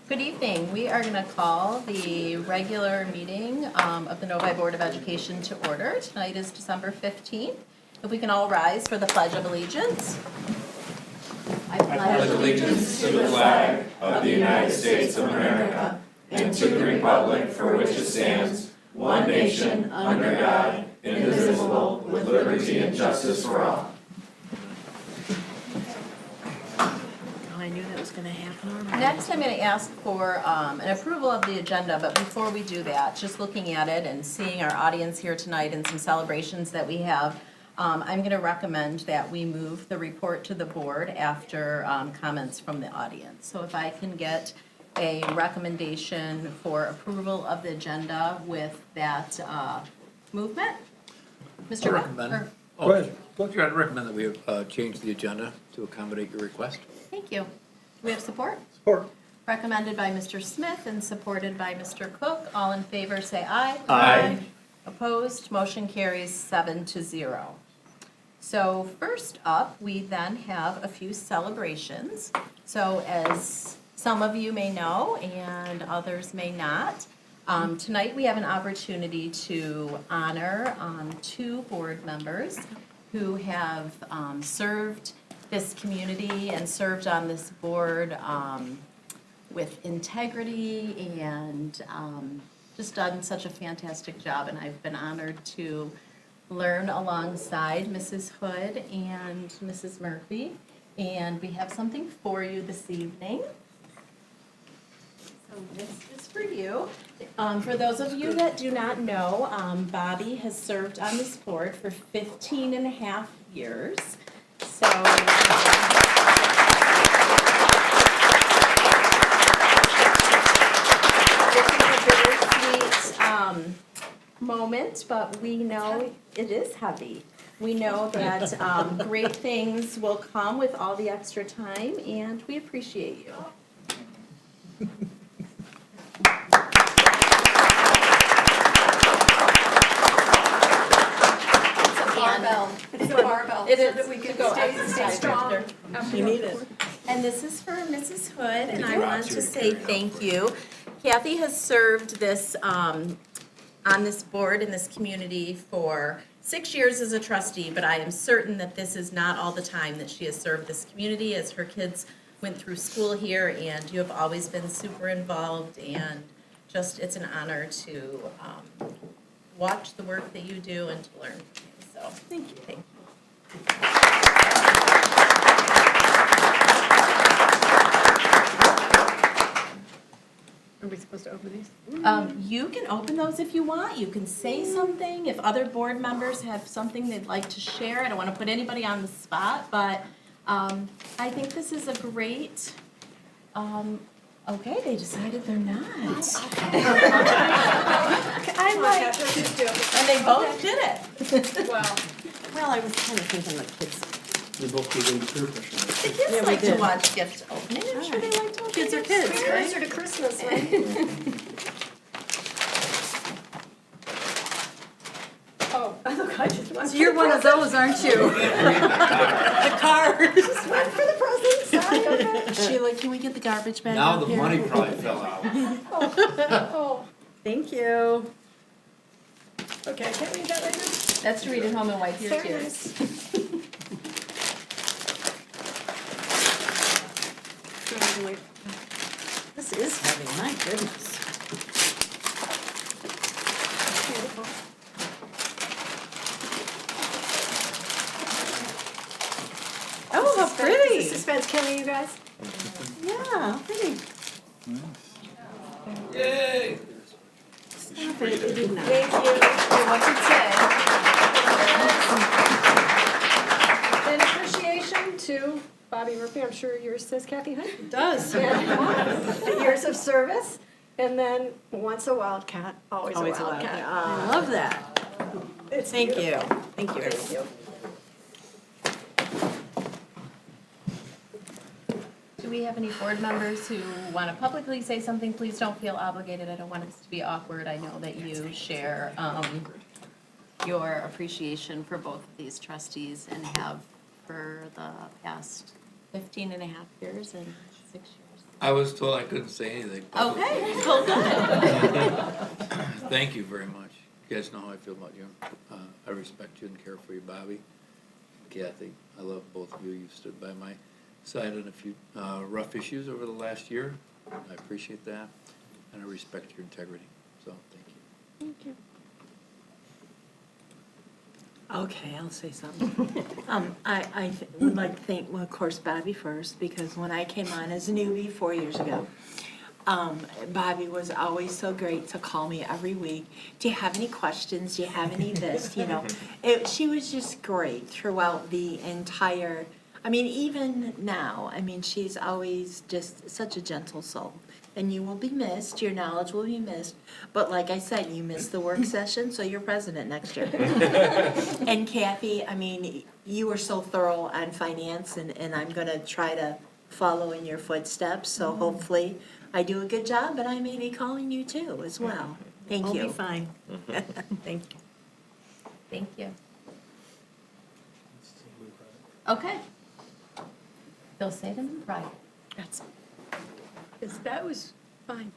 Good evening. We are going to call the regular meeting of the Novi Board of Education to order. Tonight is December 15th. If we can all rise for the Pledge of Allegiance. I pledge allegiance to the flag of the United States of America and to the republic for which it stands, one nation, under God, indivisible, with liberty and justice for all. I knew that was going to happen already. Next, I'm going to ask for an approval of the agenda, but before we do that, just looking at it and seeing our audience here tonight and some celebrations that we have, I'm going to recommend that we move the report to the board after comments from the audience. So if I can get a recommendation for approval of the agenda with that movement? Mr. Recommend. Go Go ahead. I recommend that we change the agenda to accommodate your request. Thank you. Do we have support? Support. Recommended by Mr. Smith and supported by Mr. Cook. All in favor, say aye. Aye. Opposed, motion carries 7-0. So first up, we then have a few celebrations. So as some of you may know and others may not, tonight we have an opportunity to honor two board members who have served this community and served on this board with integrity and just done such a fantastic job. And I've been honored to learn alongside Mrs. Hood and Mrs. Murphy. And we have something for you this evening. So this is for you. For those of you that do not know, Bobby has served on this board for 15 and a half years. So this is a bittersweet moment, but we know it is heavy. We know that great things will come with all the extra time, and we appreciate you. It's a barbell. It is. So that we can Go stay exercise strong. after. You need it. And this is for Mrs. Hood, and I want to say thank you. Kathy has served this, on this board in this community for 6 years as a trustee, but I am certain that this is not all the time that she has served this community as her kids went through school here, and you have always been super involved, and just, it's an honor to watch the work that you do and to learn from you. So, thank you. Thank you. Are we supposed to open these? You can open those if you want. You can say something. If other board members have something they'd like to share, I don't want to put anybody on the spot, but I think this is a great, okay, they decided they're not. I'm like, and they both did it. Wow. Well, I was kind of thinking like kids. We both gave in peer pressure. The kids Yeah, we like to did. watch gift opening. I'm sure they like to open Kids are gifts. kids, Closer to Christmas, right? Oh, look, I just went So you're one of those, aren't you? The cards. went for the presents. Okay. Sheila, can we get the garbage bag Now out the here? money probably fell out. Oh, Thank you. okay, I can't read that right now. That's to read at home and wipe your Very tears. nice. This is heavy, my goodness. Beautiful. Oh, how pretty. Is the suspense killing you guys? Yeah, how pretty. Yay! Stop it, you did not. Thank you. What's it say? In appreciation to Bobby Murphy, I'm sure yours says Kathy Hunt. It does. Years of service, and then once a wildcat, always a Always wildcat. I love that. It's Thank you. beautiful. Thank you, Thank everyone. you. Do we have any board members who want to publicly say something? Please don't feel obligated. I don't want it to be awkward. I know that you share your appreciation for both of these trustees and have for the past 15 and a half years and 6 years. I was told I couldn't say anything. Okay, well, good. Thank you very much. You guys know how I feel about you. I respect you and care for you, Bobby, Kathy. I love both of you. You've stood by my side on a few rough issues over the last year. I appreciate that, and I respect your integrity. So, thank you. Thank you. Okay, I'll say something. Would like to thank, well, of course, Bobby first, because when I came on as a newbie 4 years ago, Bobby was always so great to call me every week. Do you have any questions? Do you have any this, you know? She was just great throughout the entire, I mean, even now, I mean, she's always just such a gentle soul. And you will be missed, your knowledge will be missed, but like I said, you missed the work session, so you're president next year. And Kathy, I mean, you were so thorough on finance, and I'm gonna try to follow in your footsteps, so hopefully I do a good job, but I may be calling you too as well. Thank you. I'll be fine. Thank you. Thank you. Okay. They'll say them in private. That's, that was fine.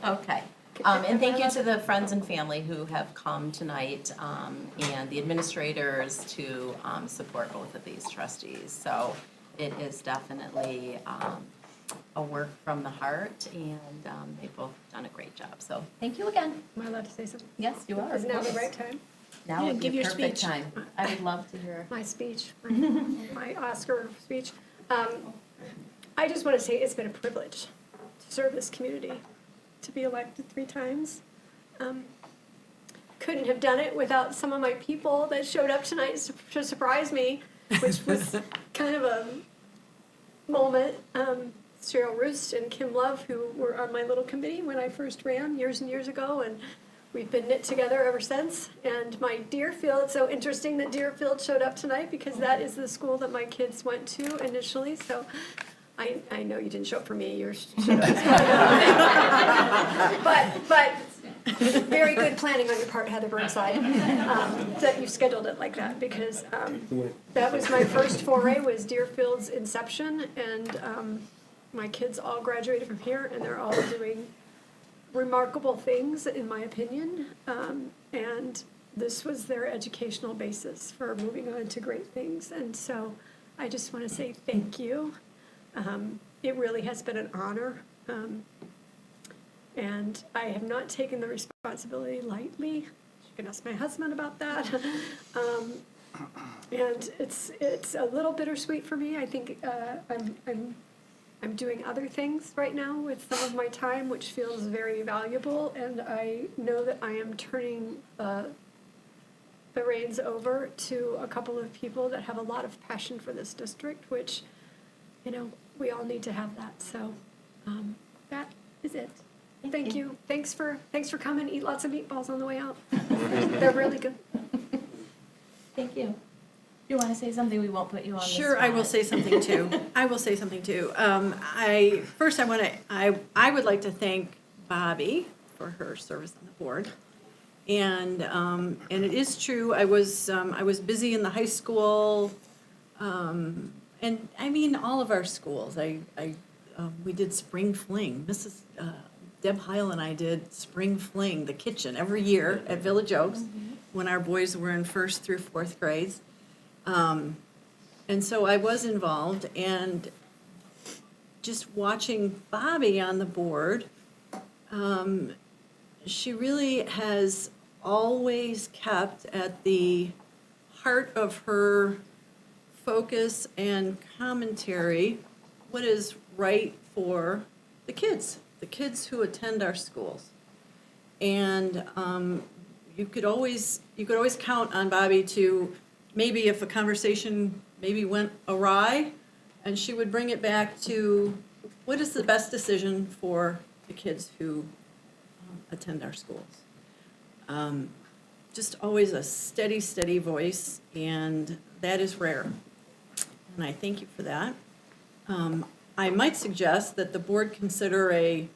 Okay. And thank you to the friends and family who have come tonight, and the administrators to support both of these trustees. So it is definitely a work from the heart, and they've both done a great job. So thank you again. Am I allowed to say something? Yes, you are. Is now the right time? Now Yeah, would be give a your perfect speech. time. I would love to hear. My speech, my Oscar speech. I just want to say it's been a privilege to serve this community, to be elected 3 times. Couldn't have done it without some of my people that showed up tonight to surprise me, which was kind of a moment. Cheryl Roost and Kim Love, who were on my little committee when I first ran years and years ago, and we've been knit together ever since. And my Deerfield, it's so interesting that Deerfield showed up tonight because that is the school that my kids went to initially. So I know you didn't show up for me, you showed up. But very good planning on your part, Heather Burnside, that you scheduled it like that, because that was my first foray, was Deerfield's inception, and my kids all graduated from here, and they're all doing remarkable things, in my opinion, and this was their educational basis for moving on to great things, and so I just want to say thank you. It really has been an honor, and I have not taken the responsibility lightly. You can ask my husband about that. And it's a little bittersweet for me. I think I'm doing other things right now with some of my time, which feels very valuable, and I know that I am turning the reins over to a couple of people that have a lot of passion for this district, which, you know, we all need to have that. So that is it. Thank you. Thanks for coming. Eat lots of meatballs on the way out. They're really good. Thank you. You want to say something? We won't put you on the spot. Sure, I will say something too. I would like to thank Bobby for her service on the board. And it is true, I was busy in the high school, and I mean, all of our schools. We did spring fling. Mrs. Deb Heil and I did spring fling, the kitchen, every year at Village Oaks, when our boys were in 1st through 4th grades. And so I was involved, and just watching Bobby on the board, she really has always kept at the heart of her focus and commentary what is right for the kids who attend our schools. And you could always count on Bobby to, maybe if a conversation maybe went awry, and she would bring it back to what is the best decision for the kids who attend our schools. Just always a steady voice, and that is rare. And I thank you for that. I might suggest that the board consider a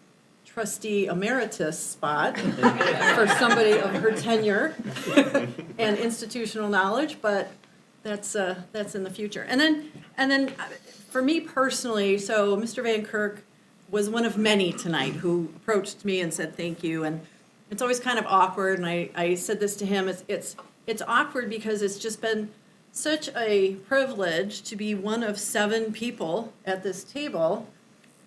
trustee emeritus spot for somebody of her tenure and institutional knowledge, but that's in the future. And then for me personally, so Mr. Van Kirk was one of many tonight who approached me and said thank you. And it's always kind of awkward. And I said this to him. It's awkward because it's just been such a privilege to be one of 7 people at this table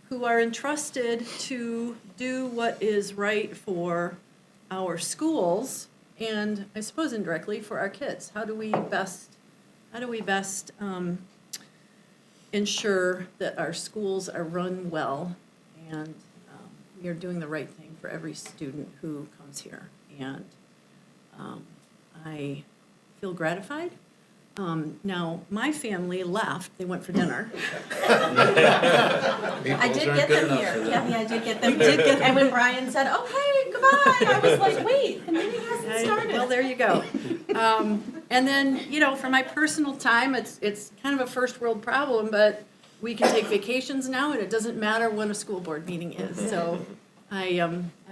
who are entrusted to do what is right for our schools and I suppose indirectly for our kids. How do we best ensure that our schools are run well and we are doing the right thing for every student who comes here? And I feel gratified. Now, my family left, they went for dinner. I did get them here, Kathy, I did get them here. And when Brian said, okay, goodbye, I was like, wait, the meeting hasn't started. Well, there you go. And then, for my personal time, it's kind of a first world problem, but we can take vacations now, and it doesn't matter when a school board meeting is. So I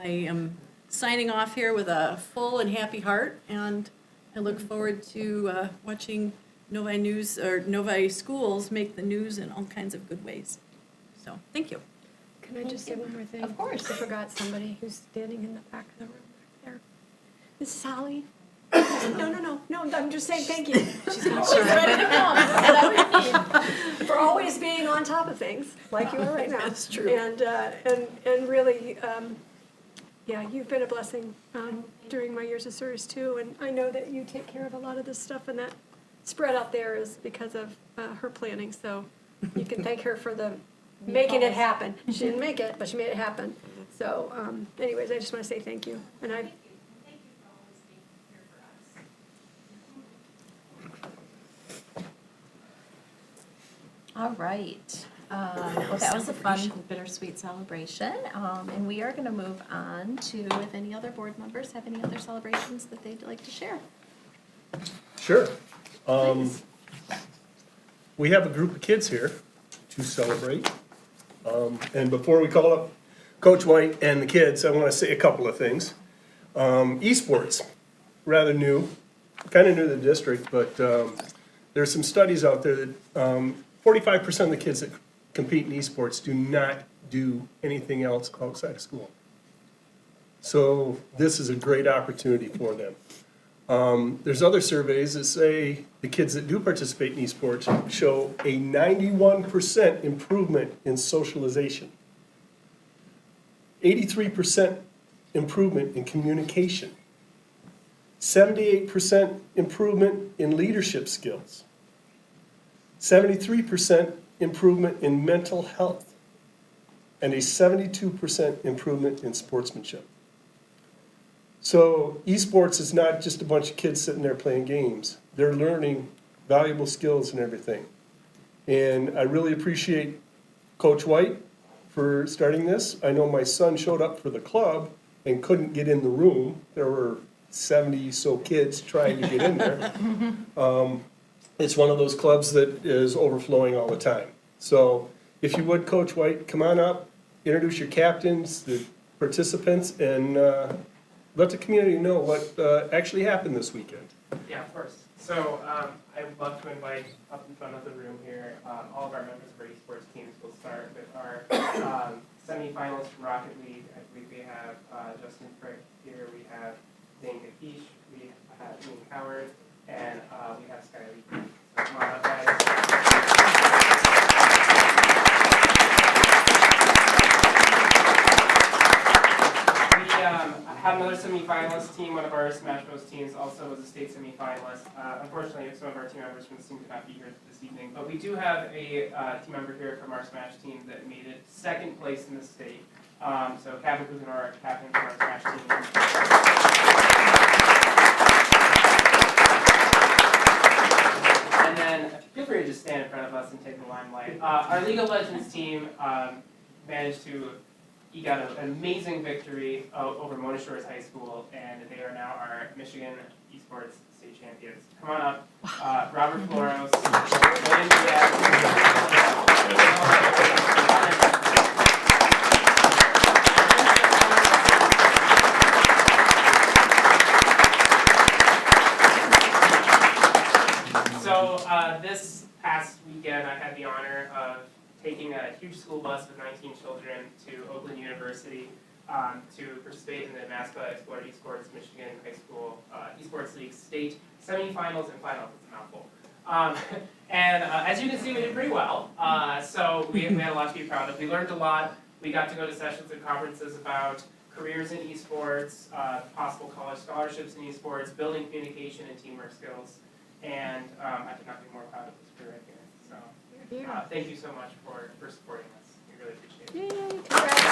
am signing off here with a full and happy heart, and I look forward to watching Novi News or Novi schools make the news in all kinds of good ways. So, thank you. Can I just say one more thing? Of course. I forgot somebody who's standing in the back of the room back there. Mrs. Holly? No, I'm just saying thank you. She's ready to come. For always being on top of things, like you are right now. That's true. And really, you've been a blessing during my years of service too. And I know that you take care of a lot of this stuff, and that spread out there is because of her planning. So you can thank her for the making it happen. She didn't make it, but she made it happen. So, anyways, I just want to say thank you. And I. All right. Well, that was a fun, bittersweet celebration. And we are going to move on to if any other board members have any other celebrations that they'd like to share. Sure. Please. We have a group of kids here to celebrate. And before we call up Coach White and the kids, I want to say a couple of things. Esports, rather new, kind of new to the district, but there's some studies out there that 45% of the kids that compete in esports do not do anything else outside of school. So this is a great opportunity for them. There's other surveys that say the kids that do participate in esports show a 91% improvement in socialization, 83% improvement in communication, 78% improvement in leadership skills, 73% improvement in mental health, and a 72% improvement in sportsmanship. So esports is not just a bunch of kids sitting there playing games. They're learning valuable skills and everything. And I really appreciate Coach White for starting this. I know my son showed up for the club and couldn't get in the room. There were 70 so kids trying to get in there. It's one of those clubs that is overflowing all the time. So if you would, Coach White, come on up, introduce your captains, the participants, and let the community know what actually happened this weekend. Yeah, of course. So I would love to invite up in front of the room here all of our members of our esports teams. We'll start with our semifinalists from Rocket League. I believe we have Justin Frick here. We have Zane Gakish. We have Ian Howard. And we have Skylee. So come on up, guys. We have another semifinalist team. One of our Smash Bros. Teams also was a state semifinalist. Unfortunately, some of our team members from this team could not be here this evening. But we do have a team member here from our Smash team that made it second place in the state. So Kevin Kuzinor, captain for our Smash team. And then feel free to just stand in front of us and take the limelight. Our League of Legends team managed to eke out an amazing victory over Mona Shores High School, and they are now our Michigan esports state champions. Come on up, Robert Floros, William Diaz. So this past weekend, I had the honor of taking a huge school bus with 19 children to Oakland University to participate in the MASPA Explore Esports Michigan High School Esports League state semifinals and finals. It's a mouthful. And as you can see, we did pretty well. So we had a lot to be proud of. We learned a lot. We got to go to sessions and conferences about careers in esports, possible college scholarships in esports, building communication and teamwork skills. And I could not be more proud of this crew right here. So thank you so much for supporting us. We really appreciate it. Yay, congrats.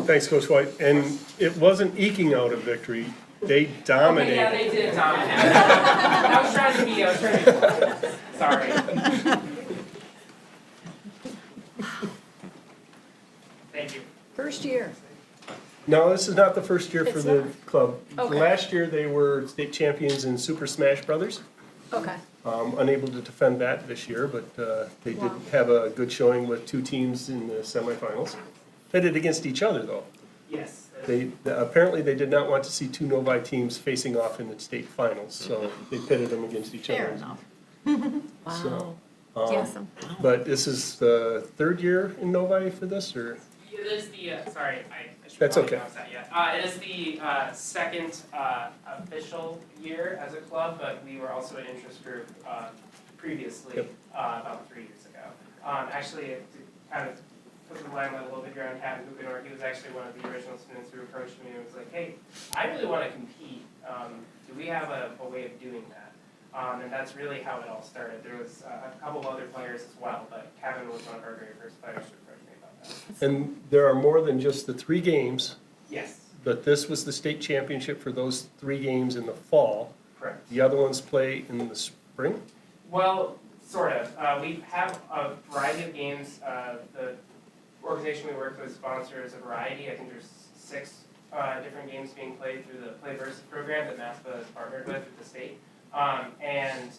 Thanks, Coach White. And it wasn't eking out a victory. They dominated. Okay, yeah, they did dominate. I was trying to be sorry. Thank you. First year. No, this is not the first year for It's the not? club. Okay. Last year, they were state champions in Super Smash Brothers. Okay. Unable to defend that this year, but they did have a good showing with two teams in the semifinals. Pitted against each other, though. Yes. Apparently, they did not want to see two Novi teams facing off in the state finals, so they pitted them against each other. Fair enough. So, Awesome. but this is the third year in Novi for this, or? It is the, sorry, I should That's probably okay. announce that yet. It is the second official year as a club, but we were also an interest group previously, Yep. about 3 years ago. Actually, to kind of put the limelight a little bit here on Captain Buchanor, he was actually one of the original students who approached me and was like, hey, I really want to compete. Do we have a way of doing that? And that's really how it all started. There was a couple of other players as well, but Kevin was one of our very first players to approach me about that. And there are more than just the 3 games, Yes, but this was the state championship for those 3 games in the fall. correct. The other ones play in the spring? Well, sort of. We have a variety of games. The organization we work with sponsors a variety. I think there's 6 different games being played through the Play Versus program that MASPA has partnered with the state. And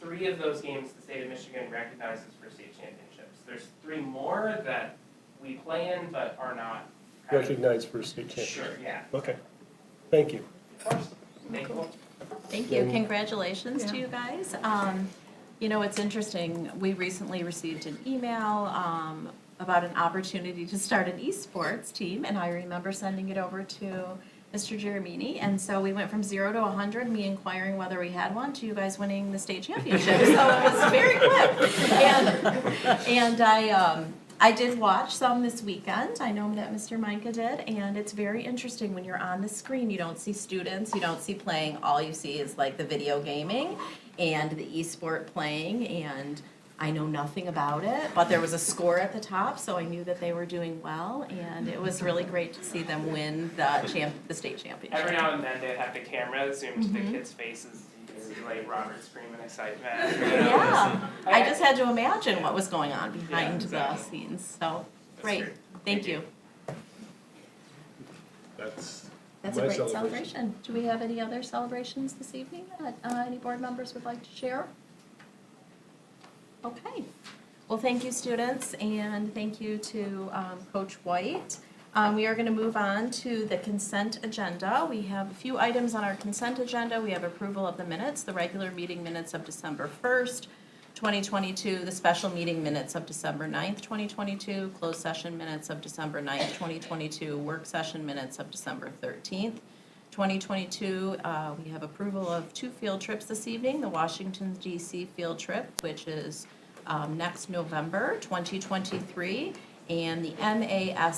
3 of those games the state of Michigan recognizes for state championships. There's 3 more that we play in but are not kind of- Recognized for state championship? Sure, yeah. Okay, thank you. Of course. Thank you. Thank you. Congratulations to you guys. You know, it's interesting. We recently received an email about an opportunity to start an esports team, and I remember sending it over to Mr. Giramini. And so we went from 0 to 100, me inquiring whether we had one, to you guys winning the state championship. So it was very quick. And I did watch some this weekend. I know that Mr. Micah did, and it's very interesting when you're on the screen. You don't see students, you don't see playing. All you see is like the video gaming and the esport playing, and I know nothing about it, but there was a score at the top, so I knew that they were doing well, and it was really great to see them win the state championship. Every now and then they'd have the camera zoom to the kids' faces. You could see like Robert screaming excitement. Yeah, I just had to imagine what was going on behind the scenes, so, great, great. thank you. That's That's a my great celebration. celebration. Do we have any other celebrations this evening that any board members would like to share? Okay. Well, thank you, students, and thank you to Coach White. We are going to move on to the consent agenda. We have a few items on our consent agenda. We have approval of the minutes, the regular meeting minutes of December 1st, 2022, the special meeting minutes of December 9th, 2022, closed session minutes of December 9th, 2022, work session minutes of December 13th, 2022. We have approval of 2 field trips this evening, the Washington DC field trip, which is next November 2023, and the MASH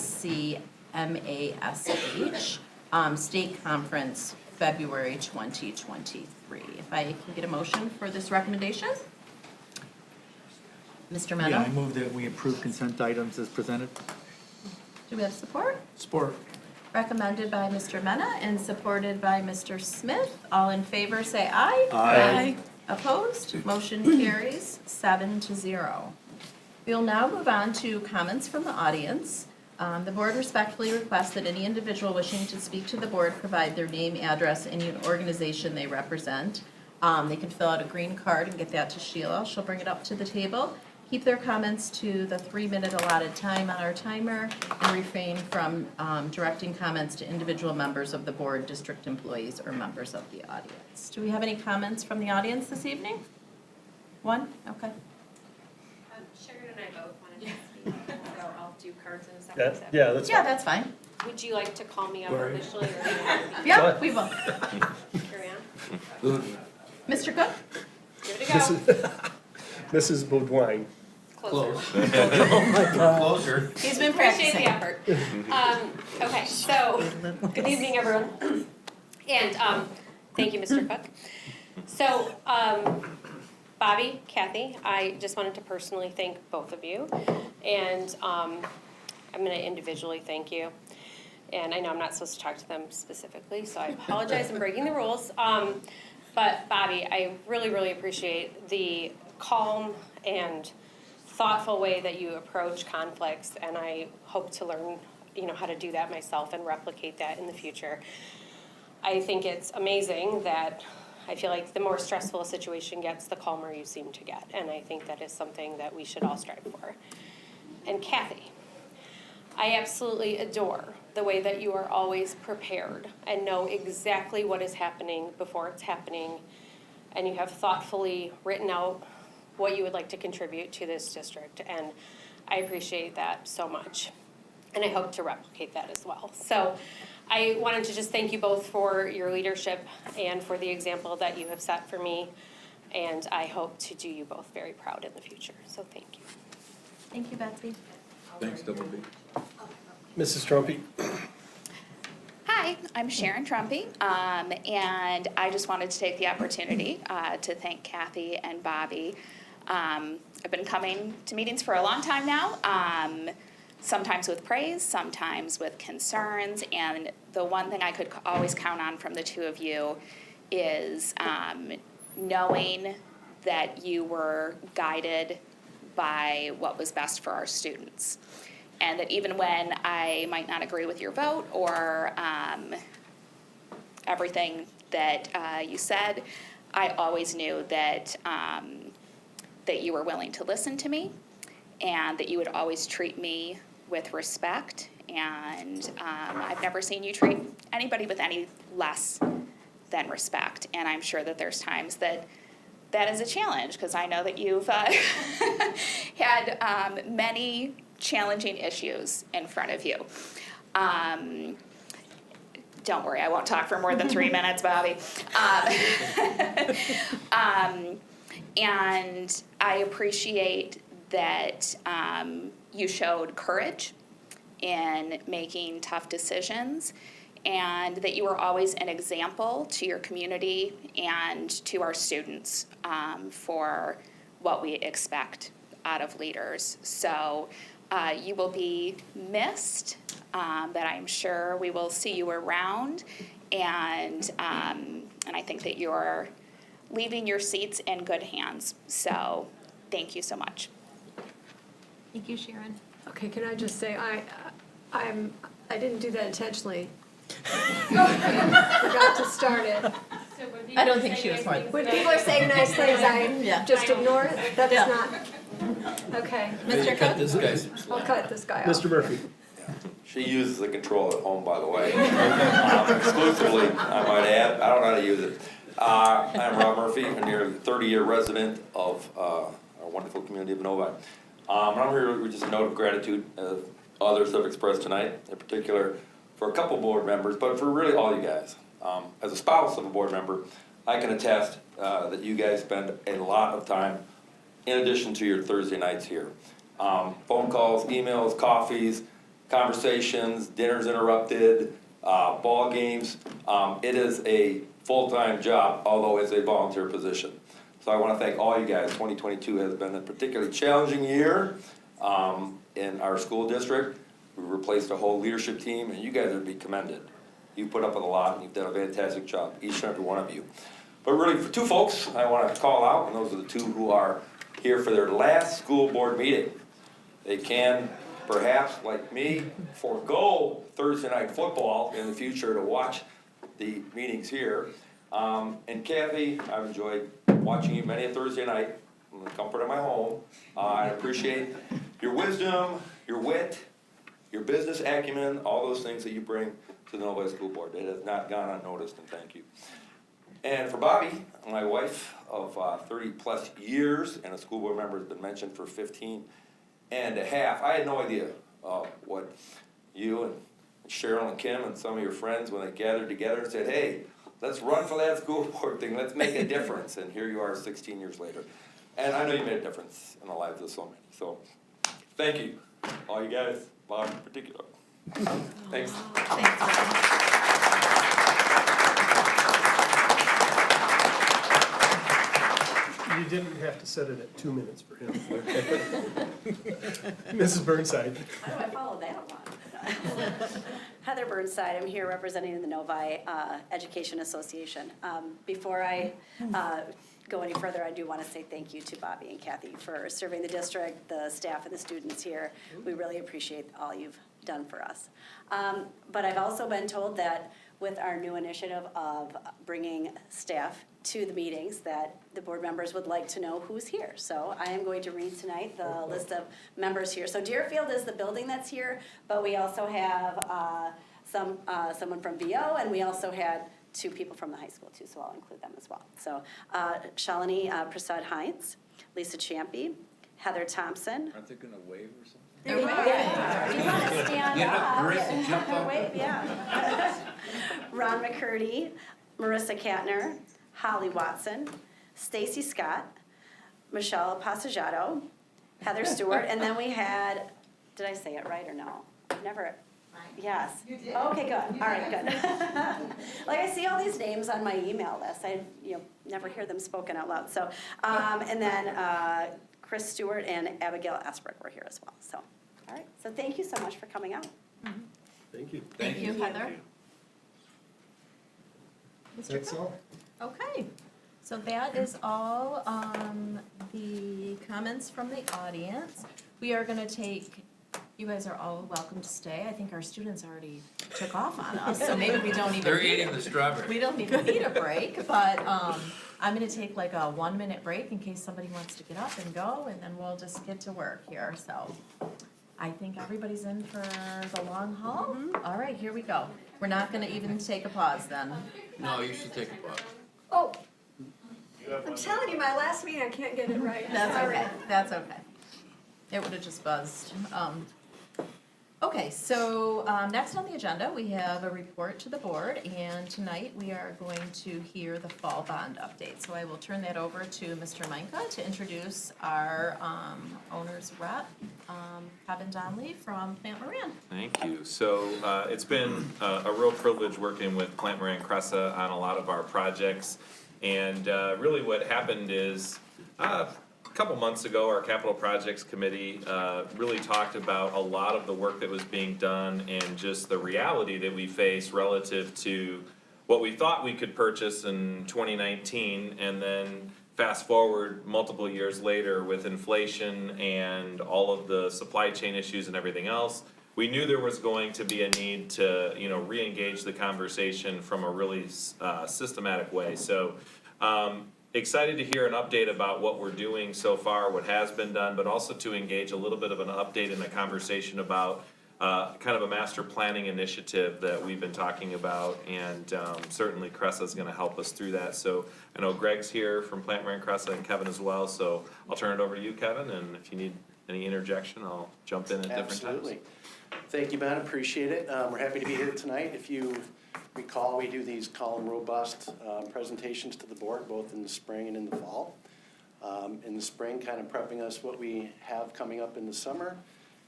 State Conference, February 2023. If I can get a motion for this recommendation? Mr. Mena? Yeah, I move that we approve consent items as presented. Do we have support? Support. Recommended by Mr. Mena and supported by Mr. Smith. All in favor, say aye. Aye. Opposed? Motion carries 7-0. We will now move on to comments from the audience. The board respectfully requests that any individual wishing to speak to the board provide their name, address, and the organization they represent. They can fill out a green card and get that to Sheila. She'll bring it up to the table. keep their comments to the 3-minute allotted time on our timer and refrain from directing comments to individual members of the board, district employees, or members of the audience. Do we have any comments from the audience this evening? One? Okay. Sharon and I both wanted to speak, so I'll do cards in a second. Yeah, Is that- yeah, that's Yeah, fine. that's fine. Would you like to call me up Right. initially, or do you want to Yeah, we will. carry on? Mr. Cook? Give it a go. Mrs. Baudouin. Closer. Closer. He's been Appreciate practicing. the effort. Okay, so, good evening, everyone. And thank you, Mr. Cook. So, Bobby, Kathy, I just wanted to personally thank both of you. And I'm going to individually thank you. And I know I'm not supposed to talk to them specifically, so I apologize, I'm breaking the rules. But Bobby, I really, really appreciate the calm and thoughtful way that you approach conflicts, and I hope to learn, how to do that myself and replicate that in the future. I think it's amazing that I feel like the more stressful a situation gets, the calmer you seem to get, and I think that is something that we should all strive for. And Kathy, I absolutely adore the way that you are always prepared and know exactly what is happening before it's happening, and you have thoughtfully written out what you would like to contribute to this district, and I appreciate that so much. And I hope to replicate that as well. So I wanted to just thank you both for your leadership and for the example that you have set for me, and I hope to do you both very proud in the future. So thank you. Thank you, Betsy. Thanks, Double B. Mrs. Trumpy. Hi, I'm Sharon Trumpy, and I just wanted to take the opportunity to thank Kathy and Bobby. I've been coming to meetings for a long time now, sometimes with praise, sometimes with concerns, and the one thing I could always count on from the two of you is knowing that you were guided by what was best for our students. And that even when I might not agree with your vote or everything that you said, I always knew that that you were willing to listen to me, and that you would always treat me with respect. And I've never seen you treat anybody with any less than respect. And I'm sure that there's times that is a challenge, because I know that you've had many challenging issues in front of you. Don't worry, I won't talk for more than 3 minutes, Bobby. And I appreciate that you showed courage in making tough decisions, and that you were always an example to your community and to our students for what we expect out of leaders. So you will be missed, but I'm sure we will see you around, and I think that you're leaving your seats in good hands. So thank you so much. Thank you, Sharon. Okay, can I just say, I didn't do that intentionally. Forgot to start it. So when I don't people think say she was nice smart. things When about people are you- saying nice things, Yeah. I just ignore it? That's Yeah. not, okay. Mr. Cut Cook? this guy some I'll slack. cut this guy off. Mr. Murphy. She uses the control at home, by the way. Exclusively, I might add. I don't know how to use it. I'm Rob Murphy, a nearly 30-year resident of our wonderful community of Novi. I'm here with just a note of gratitude, others have expressed tonight, in particular for a couple board members, but for really all you guys. As a spouse of a board member, I can attest that you guys spend a lot of time in addition to your Thursday nights here. Phone calls, emails, coffees, conversations, dinners interrupted, ball games. It is a full-time job, although it's a volunteer position. So I want to thank all you guys. 2022 has been a particularly challenging year in our school district. We replaced a whole leadership team, and you guys are to be commended. You put up with a lot, and you've done a fantastic job, each and every one of you. But really, for two folks I want to call out, and those are the two who are here for their last school board meeting. They can, perhaps, like me, forego Thursday night football in the future to watch the meetings here. And Kathy, I've enjoyed watching you many a Thursday night from the comfort of my home. I appreciate your wisdom, your wit, your business acumen, all those things that you bring to the Novi School Board. It has not gone unnoticed, and thank you. And for Bobby, my wife of 30-plus years, and a school board member has been mentioned for 15 and a half. I had no idea what you and Cheryl and Kim and some of your friends, when they gathered together and said, hey, let's run for that school board thing, let's make a difference. And here you are 16 years later. And I know you made a difference in the lives of so many. So thank you, all you guys, Bob in particular. Thanks. You didn't have to set it at 2 minutes for him. Mrs. Burnside. How do I follow that one? Heather Burnside, I'm here representing the Novi Education Association. Before I go any further, I do want to say thank you to Bobby and Kathy for serving the district, the staff and the students here. We really appreciate all you've done for us. But I've also been told that with our new initiative of bringing staff to the meetings, that the board members would like to know who's here. So I am going to read tonight the list of members here. So Deerfield is the building that's here, but we also have someone from VO, and we also had 2 people from the high school too, so I'll include them as well. So Shalini Prasad Hines, Lisa Champy, Heather Thompson. Aren't they gonna wave or something? You want to stand Get up. up, Marissa, jump up. Wait, yeah. Ron McCurdy, Marissa Katner, Holly Watson, Stacy Scott, Michelle Passagiato, Heather Stewart, and then we had, did I say it right or no? Never. Yes. You did. Okay, good. All right, good. Like, I see all these names on my email list. I never hear them spoken out loud. So, and then Chris Stewart and Abigail Asbrick were here as well. So, all right. So thank you so much for coming out. Thank you. Thank you, Heather. Mr. That's Cook? all. Okay, so that is all the comments from the audience. We are gonna take, you guys are all welcome to stay. I think our students already took off on us, so maybe we don't even. They're need eating the strawberry. We don't even need a break, but I'm gonna take like a 1-minute break in case somebody wants to get up and go, and then we'll just get to work here, so. I think everybody's in for the long haul. All right, here we go. We're not gonna even take a pause then. No, you should take a pause. Oh, I'm telling you, my last meeting, I can't get it right. That's Sorry. okay, that's okay. It would have just buzzed. Okay, so next on the agenda, we have a report to the board, and tonight we are going to hear the fall bond update. So I will turn that over to Mr. Micah to introduce our owner's rep, Kevin Donnelly from Plant Moran. Thank you. So it's been a real privilege working with Plant Moran Cressa on a lot of our projects. And really what happened is a couple months ago, our Capital Projects Committee really talked about a lot of the work that was being done and just the reality that we face relative to what we thought we could purchase in 2019, and then fast forward multiple years later with inflation and all of the supply chain issues and everything else. We knew there was going to be a need to, re-engage the conversation from a really systematic way. So, excited to hear an update about what we're doing so far, what has been done, but also to engage a little bit of an update in the conversation about kind of a master planning initiative that we've been talking about, and certainly Cressa is going to help us through that. So I know Greg's here from Plant Moran Cressa and Kevin as well, so I'll turn it over to you, Kevin, and if you need any interjection, I'll jump in at different times. Absolutely. Thank you, Ben, appreciate it. We're happy to be here tonight. If you recall, we do these column robust presentations to the board, both in the spring and in the fall. In the spring, kind of prepping us what we have coming up in the summer,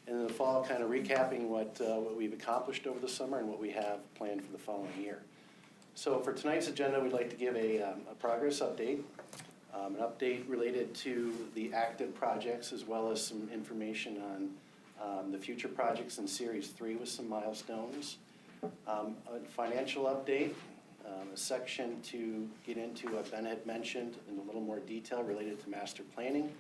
and in the fall, kind of recapping what we've accomplished over the summer and what we have planned for the following year. So for tonight's agenda, we'd like to give a progress update, an update related to the active projects, as well as some information on the future projects in Series 3 with some milestones. A financial update, a section to get into what Ben had mentioned in a little more detail related to master planning.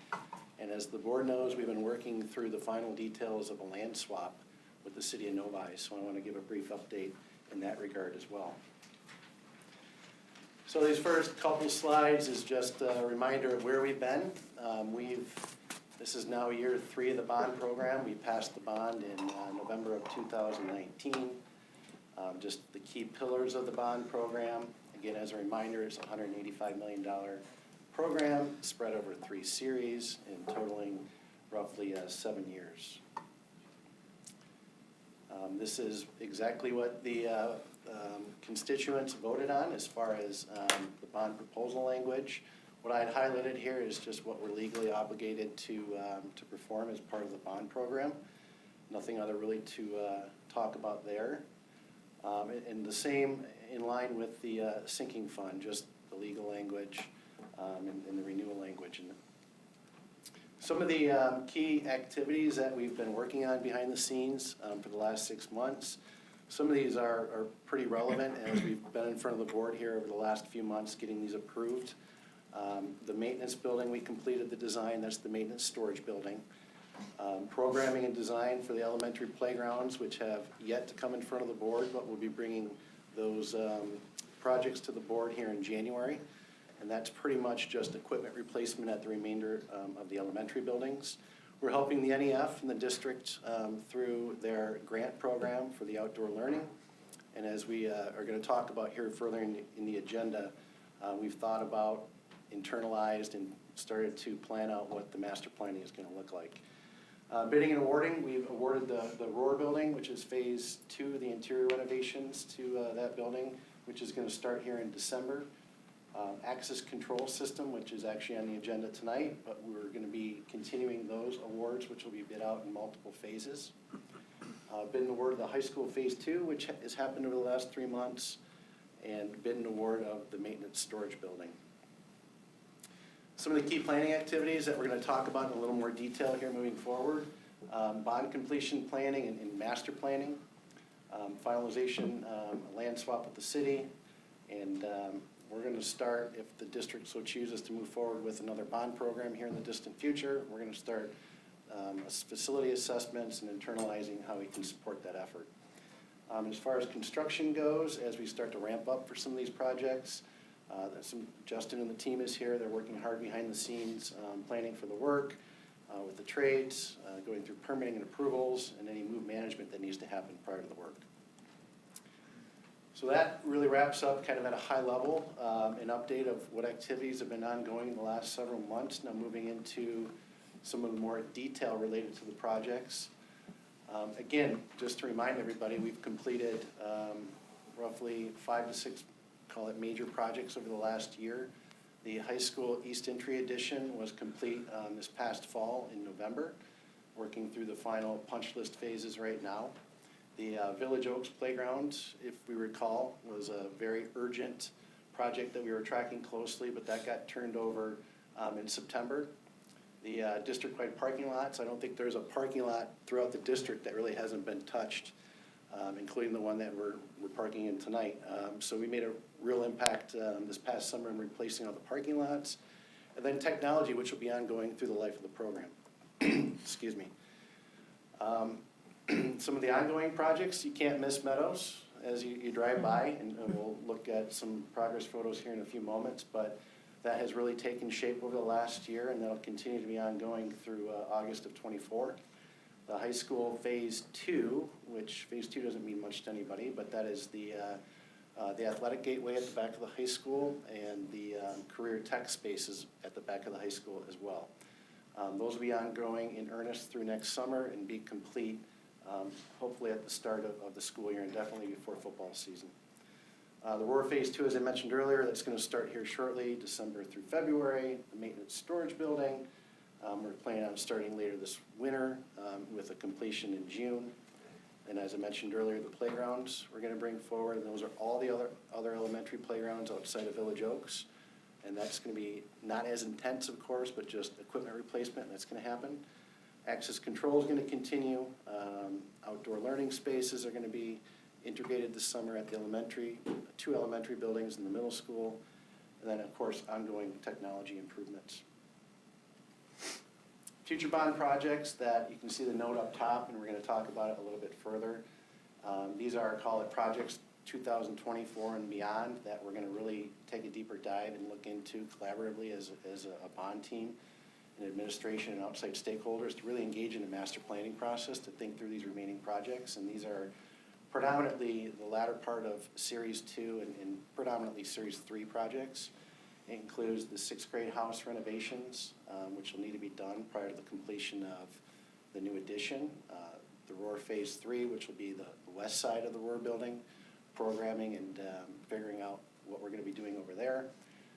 And as the board knows, we've been working through the final details of a land swap with the city of Novi, so I want to give a brief update in that regard as well. So these first couple slides is just a reminder of where we've been. This is now year 3 of the bond program. We passed the bond in November of 2019. Just the key pillars of the bond program. Again, as a reminder, it's a $185 million program spread over 3 series and totaling roughly 7 years. This is exactly what the constituents voted on as far as the bond proposal language. What I had highlighted here is just what we're legally obligated to perform as part of the bond program. Nothing other really to talk about there. And the same in line with the sinking fund, just the legal language and the renewal language. And some of the key activities that we've been working on behind the scenes for the last 6 months. Some of these are pretty relevant as we've been in front of the board here over the last few months getting these approved. The maintenance building, we completed the design, that's the maintenance storage building. Programming and design for the elementary playgrounds, which have yet to come in front of the board, but we'll be bringing those projects to the board here in January. And that's pretty much just equipment replacement at the remainder of the elementary buildings. We're helping the NEF and the district through their grant program for the outdoor learning. And as we are going to talk about here further in the agenda, we've thought about, internalized, and started to plan out what the master planning is going to look like. Bidding and awarding, we've awarded the Roar building, which is phase 2 of the interior renovations to that building, which is going to start here in December. Access control system, which is actually on the agenda tonight, but we're going to be continuing those awards, which will be bid out in multiple phases. Bid and award of the high school phase 2, which has happened over the last 3 months, and bid and award of the maintenance storage building. Some of the key planning activities that we're going to talk about in a little more detail here moving forward. Bond completion planning and master planning. Finalization, land swap with the city. And we're going to start, if the district so chooses to move forward with another bond program here in the distant future, we're going to start facility assessments and internalizing how we can support that effort. As far as construction goes, as we start to ramp up for some of these projects, Justin and the team is here. They're working hard behind the scenes, planning for the work with the trades, going through permitting and approvals, and any move management that needs to happen prior to the work. So that really wraps up kind of at a high level, an update of what activities have been ongoing in the last several months. Now moving into some of the more detail related to the projects. Again, just to remind everybody, we've completed roughly 5 to 6, call it major projects over the last year. The high school East Entry Edition was complete this past fall in November, working through the final punch list phases right now. The Village Oaks Playground, if we recall, was a very urgent project that we were tracking closely, but that got turned over in September. The district-wide parking lots, I don't think there's a parking lot throughout the district that really hasn't been touched, including the one that we're parking in tonight. So we made a real impact this past summer in replacing all the parking lots. And then technology, which will be ongoing through the life of the program. Excuse me. Some of the ongoing projects, you can't miss Meadows as you drive by, and we'll look at some progress photos here in a few moments, but that has really taken shape over the last year, and that'll continue to be ongoing through August of '24. The high school phase 2, which phase 2 doesn't mean much to anybody, but that is the athletic gateway at the back of the high school and the career tech spaces at the back of the high school as well. Those will be ongoing in earnest through next summer and be complete hopefully at the start of the school year and definitely before football season. The Roar Phase 2, as I mentioned earlier, that's going to start here shortly, December through February. The maintenance storage building, we're planning on starting later this winter with a completion in June. And as I mentioned earlier, the playgrounds we're going to bring forward, and those are all the other elementary playgrounds outside of Village Oaks. And that's going to be not as intense, of course, but just equipment replacement that's going to happen. Access control is going to continue. Outdoor learning spaces are going to be integrated this summer at the 2 elementary buildings in the middle school. And then, of course, ongoing technology improvements. Future bond projects that you can see the note up top, and we're going to talk about it a little bit further. These are, call it projects 2024 and beyond that we're gonna really take a deeper dive and look into collaboratively as a bond team and administration and outside stakeholders to really engage in the master planning process to think through these remaining projects. And these are predominantly the latter part of Series 2 and predominantly Series 3 projects. It includes the 6th grade house renovations, which will need to be done prior to the completion of the new addition. The Roar Phase 3, which will be the west side of the Roar building, programming and figuring out what we're gonna be doing over there.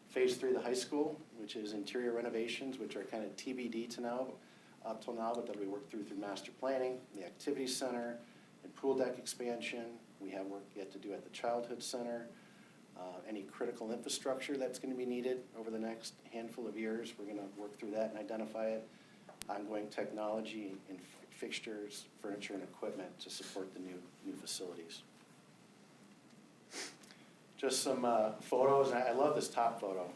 Phase 3, the high school, which is interior renovations, which are kind of TBD up till now, but that'll be worked through master planning. The activity center and pool deck expansion. We have work yet to do at the childhood center. Any critical infrastructure that's gonna be needed over the next handful of years, we're gonna work through that and identify it. Ongoing technology and fixtures, furniture, and equipment to support the new facilities. Just some photos, and I love this top photo.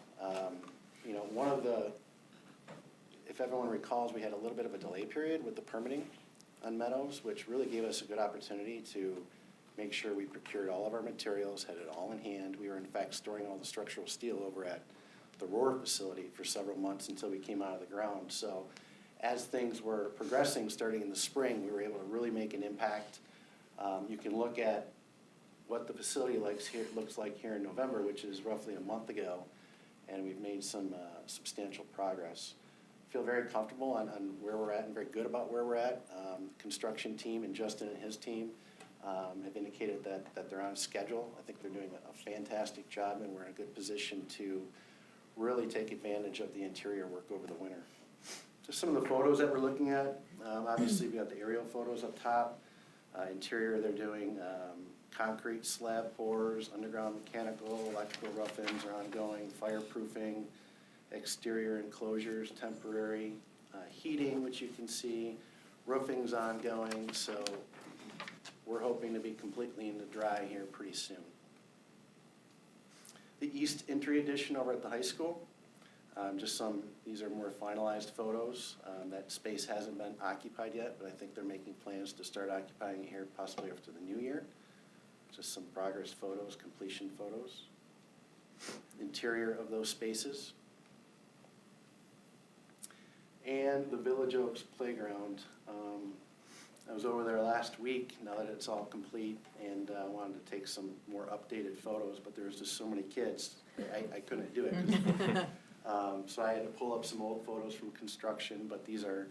You know, one of the, if everyone recalls, we had a little bit of a delay period with the permitting on Meadows, which really gave us a good opportunity to make sure we procured all of our materials, had it all in hand. We were in fact storing all the structural steel over at the Roar facility for several months until we came out of the ground. So as things were progressing, starting in the spring, we were able to really make an impact. You can look at what the facility looks like here in November, which is roughly a month ago, and we've made some substantial progress. Feel very comfortable on where we're at and very good about where we're at. Construction team and Justin and his team have indicated that they're on schedule. I think they're doing a fantastic job, and we're in a good position to really take advantage of the interior work over the winter. Just some of the photos that we're looking at. Obviously, we got the aerial photos up top. Interior, they're doing concrete slab pours, underground mechanical, electrical rough-ins are ongoing, fireproofing, exterior enclosures, temporary, heating, which you can see, roofing's ongoing, so we're hoping to be completely in the dry here pretty soon. The east entry addition over at the high school, these are more finalized photos. That space hasn't been occupied yet, but I think they're making plans to start occupying it here possibly after the new year. Just some progress photos, completion photos. Interior of those spaces. And the Village Oaks Playground. I was over there last week, now that it's all complete, and I wanted to take some more updated photos, but there was just so many kids, I couldn't do it. So I had to pull up some old photos from construction, but these are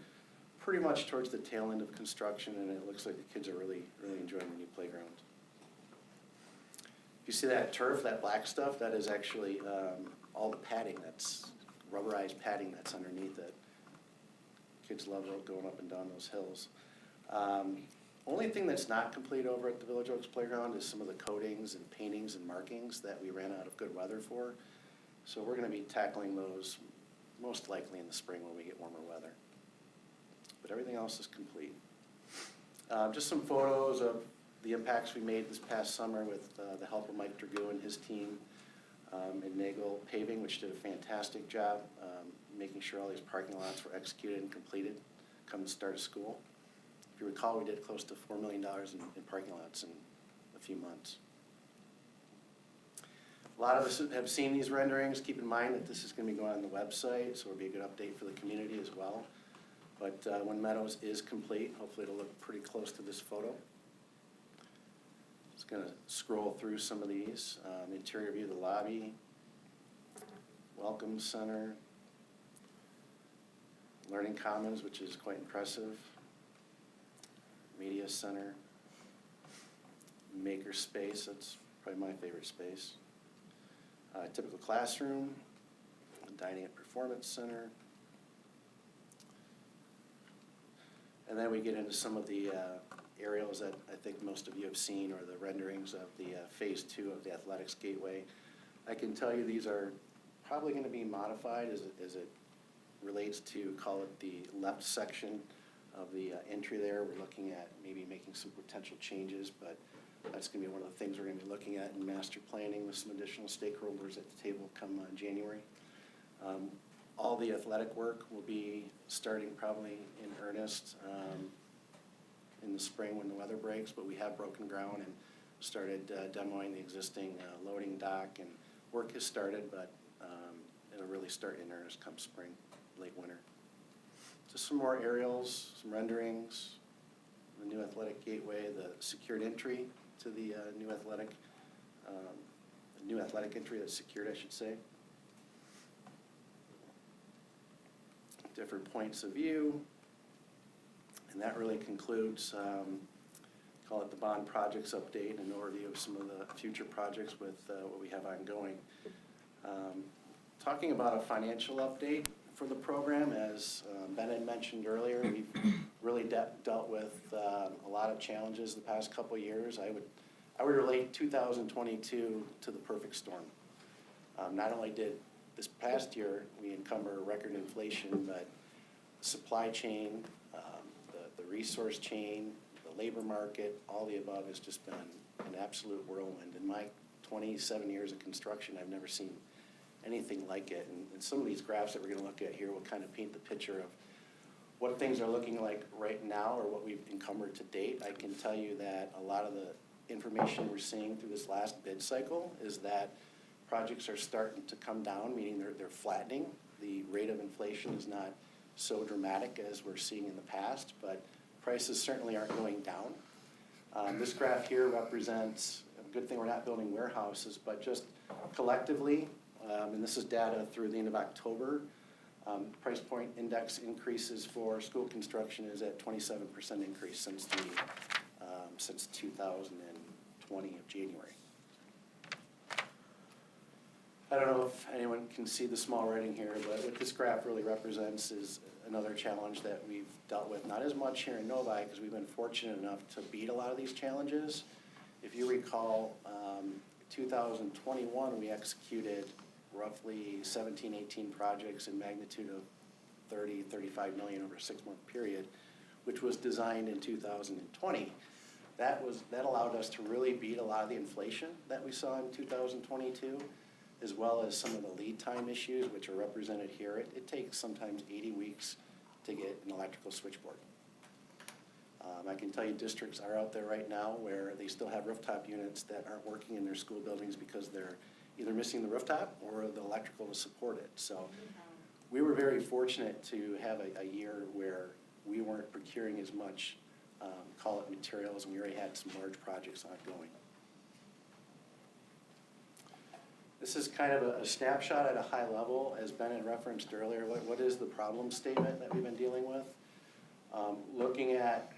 pretty much towards the tail end of construction, and it looks like the kids are really, really enjoying the new playground. If you see that turf, that black stuff, that is actually all the padding, that's rubberized padding that's underneath it. Kids love going up and down those hills. Only thing that's not complete over at the Village Oaks Playground is some of the coatings and paintings and markings that we ran out of good weather for. So we're gonna be tackling those most likely in the spring when we get warmer weather. But everything else is complete. Just some photos of the impacts we made this past summer with the help of Mike Dragoo and his team and Nagel Paving, which did a fantastic job making sure all these parking lots were executed and completed come the start of school. If you recall, we did close to $4 million in parking lots in a few months. A lot of us have seen these renderings. Keep in mind that this is going to be going on the website, so it'll be a good update for the community as well. But when Meadows is complete, hopefully it'll look pretty close to this photo. Just going to scroll through some of these. Interior view of the lobby, Welcome Center, Learning Commons, which is quite impressive, Media Center, Maker Space, that's probably my favorite space. Typical classroom, Dining and Performance Center. And then we get into some of the aerials that I think most of you have seen, or the renderings of the Phase 2 of the Athletics Gateway. I can tell you these are probably going to be modified as it relates to, call it the left section of the entry there. We're looking at maybe making some potential changes, but that's going to be one of the things we're going to be looking at in master planning with some additional stakeholders at the table come January. All the athletic work will be starting probably in earnest in the spring when the weather breaks, but we have broken ground and started demoing the existing loading dock, and work has started, but it'll really start in earnest come spring, late winter. Just some more aerials, some renderings, the new athletic gateway, the secured entry to the new athletic entry that's secured, I should say. Different points of view. And that really concludes, call it the bond projects update, an overview of some of the future projects with what we have ongoing. Talking about a financial update for the program, as Ben had mentioned earlier, we've really dealt with a lot of challenges the past couple of years. I would relate 2022 to the perfect storm. Not only did this past year we encumber record inflation, but supply chain, the resource chain, the labor market, all the above has just been an absolute whirlwind. In my 27 years of construction, I've never seen anything like it. And some of these graphs that we're gonna look at here will kind of paint the picture of what things are looking like right now or what we've encumbered to date. I can tell you that a lot of the information we're seeing through this last bid cycle is that projects are starting to come down, meaning they're flattening. The rate of inflation is not so dramatic as we're seeing in the past, but prices certainly aren't going down. This graph here represents, a good thing we're not building warehouses, but just collectively, and this is data through the end of October, price point index increases for school construction is at 27% increase since 2020 of January. I don't know if anyone can see the small writing here, but what this graph really represents is another challenge that we've dealt with, not as much here in Novi, because we've been fortunate enough to beat a lot of these challenges. If you recall, 2021, we executed roughly 17, 18 projects in magnitude of 30, 35 million over a 6-month period, which was designed in 2020. That allowed us to really beat a lot of the inflation that we saw in 2022, as well as some of the lead time issues, which are represented here. It takes sometimes 80 weeks to get an electrical switchboard. I can tell you districts are out there right now where they still have rooftop units that aren't working in their school buildings because they're either missing the rooftop or the electrical to support it. So we were very fortunate to have a year where we weren't procuring as much, call it materials, and we already had some large projects ongoing. This is kind of a snapshot at a high level, as Ben had referenced earlier. What is the problem statement that we've been dealing with? Looking at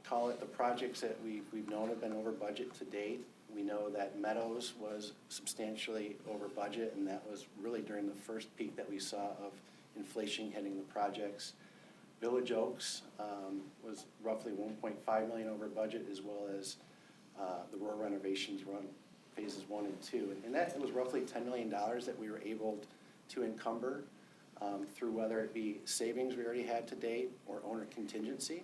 call it the projects that we've known have been over budget to date. We know that Meadows was substantially over budget, and that was really during the first peak that we saw of inflation hitting the projects. Village Oaks was roughly 1.5 million over budget, as well as the rural renovations run phases 1 and 2. And that was roughly $10 million that we were able to encumber through whether it be savings we already had to date or owner contingency.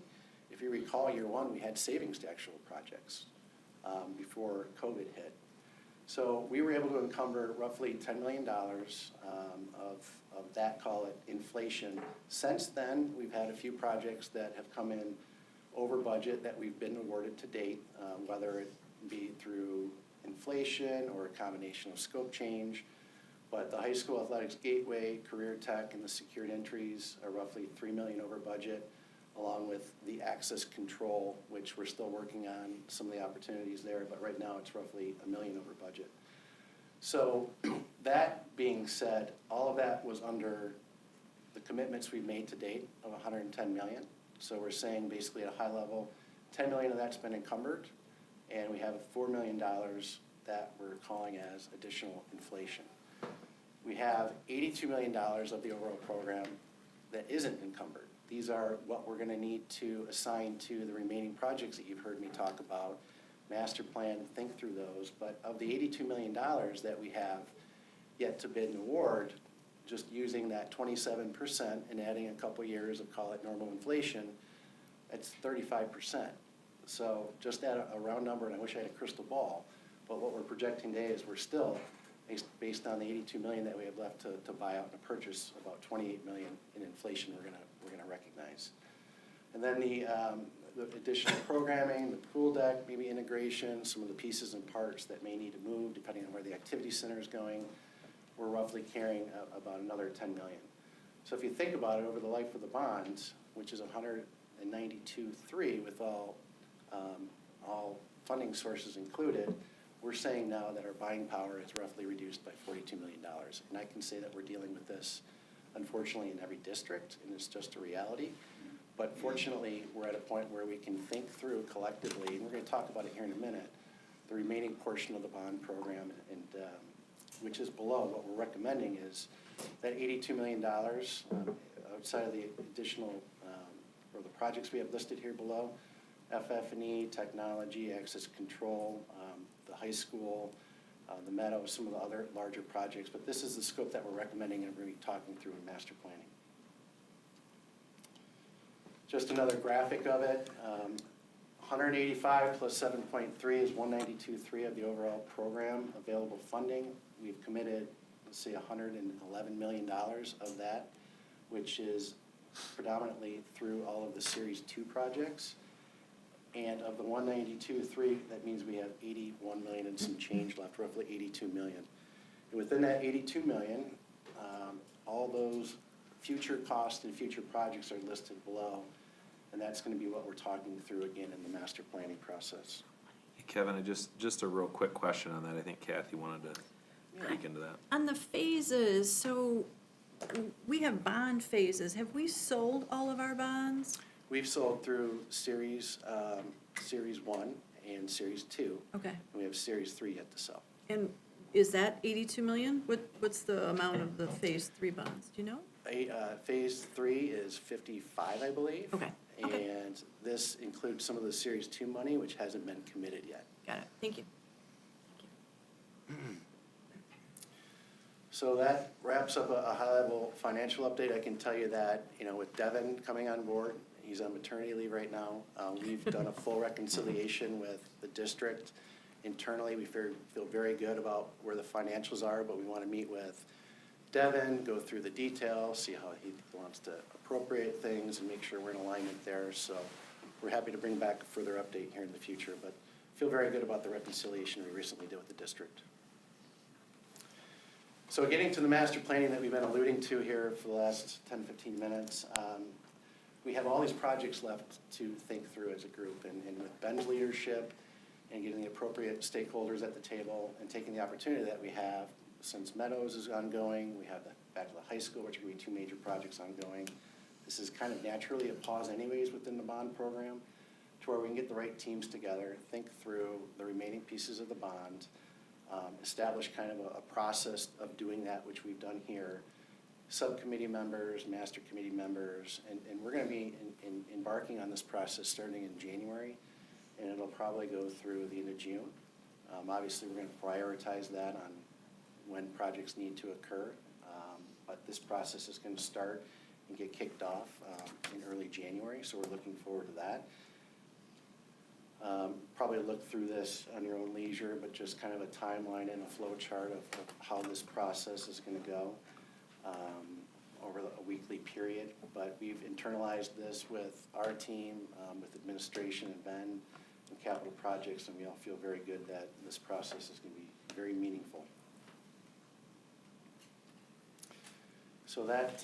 If you recall, year 1, we had savings to actual projects before COVID hit. So we were able to encumber roughly $10 million of that, call it inflation. Since then, we've had a few projects that have come in over budget that we've been awarded to date, whether it be through inflation or a combination of scope change. But the high school athletics gateway, career tech, and the secured entries are roughly $3 million over budget, along with the access control, which we're still working on some of the opportunities there, but right now it's roughly $1 million over budget. So that being said, all of that was under the commitments we've made to date of $110 million. So we're saying basically at a high level, $10 million of that's been encumbered, and we have $4 million that we're calling as additional inflation. We have $82 million of the overall program that isn't encumbered. These are what we're gonna need to assign to the remaining projects that you've heard me talk about, master plan, think through those. But of the $82 million that we have yet to bid and award, just using that 27% and adding a couple years of, call it normal inflation, it's 35%. So just at a round number, and I wish I had a crystal ball, but what we're projecting today is we're still, based on the $82 million that we have left to buy out and purchase, about $28 million in inflation we're gonna recognize. And then the additional programming, the pool deck, maybe integration, some of the pieces and parts that may need to move depending on where the activity center is going, we're roughly carrying about another 10 million. So if you think about it, over the life of the bonds, which is 192.3 with all funding sources included, we're saying now that our buying power is roughly reduced by $42 million. And I can say that we're dealing with this, unfortunately, in every district, and it's just a reality. But fortunately, we're at a point where we can think through collectively, and we're going to talk about it here in a minute, the remaining portion of the bond program, and which is below. What we're recommending is that $82 million outside of the additional, or the projects we have listed here below, FF&E, technology, access control, the high school, the Meadow, some of the other larger projects. But this is the scope that we're recommending and we're going to be talking through in master planning. Just another graphic of it. 185 plus 7.3 is 192.3 of the overall program available funding. We've committed, let's say, $111 million of that, which is predominantly through all of the Series 2 projects. And of the 192.3, that means we have 81 million and some change left, roughly 82 million. And within that 82 million, all those future costs and future projects are listed below. And that's going to be what we're talking through again in the master planning process. Kevin, just a real quick question on that. I think Kathy wanted to peek into that. On the phases, so we have bond phases. Have we sold all of our bonds? We've sold through Series 1 and Series 2. Okay. And we have Series 3 yet to sell. And is that 82 million? What's the amount of the Phase 3 bonds? Do you know? Phase 3 is 55, I believe. Okay. Okay. And this includes some of the Series 2 money, which hasn't been committed yet. Got it. Thank you. So that wraps up a high-level financial update. I can tell you that, with Devin coming on board, he's on maternity leave right now. We've done a full reconciliation with the district. Internally, we feel very good about where the financials are, but we want to meet with Devin, go through the details, see how he wants to appropriate things and make sure we're in alignment there. So we're happy to bring back a further update here in the future, but feel very good about the reconciliation we recently did with the district. So getting to the master planning that we've been alluding to here for the last 10, 15 minutes, we have all these projects left to think through as a group. And with Ben's leadership and getting the appropriate stakeholders at the table and taking the opportunity that we have, since Meadows is ongoing, we have back to the high school, which are going to be 2 major projects ongoing. This is kind of naturally a pause anyways within the bond program to where we can get the right teams together, think through the remaining pieces of the bond, establish kind of a process of doing that, which we've done here. Subcommittee members, master committee members, and we're going to be embarking on this process starting in January, and it'll probably go through the end of June. Obviously, we're going to prioritize that on when projects need to occur, but this process is going to start and get kicked off in early January, so we're looking forward to that. Probably look through this on your own leisure, but just kind of a timeline and a flow chart of how this process is going to go over a weekly period. But we've internalized this with our team, with administration and Ben and capital projects, and we all feel very good that this process is going to be very meaningful. So that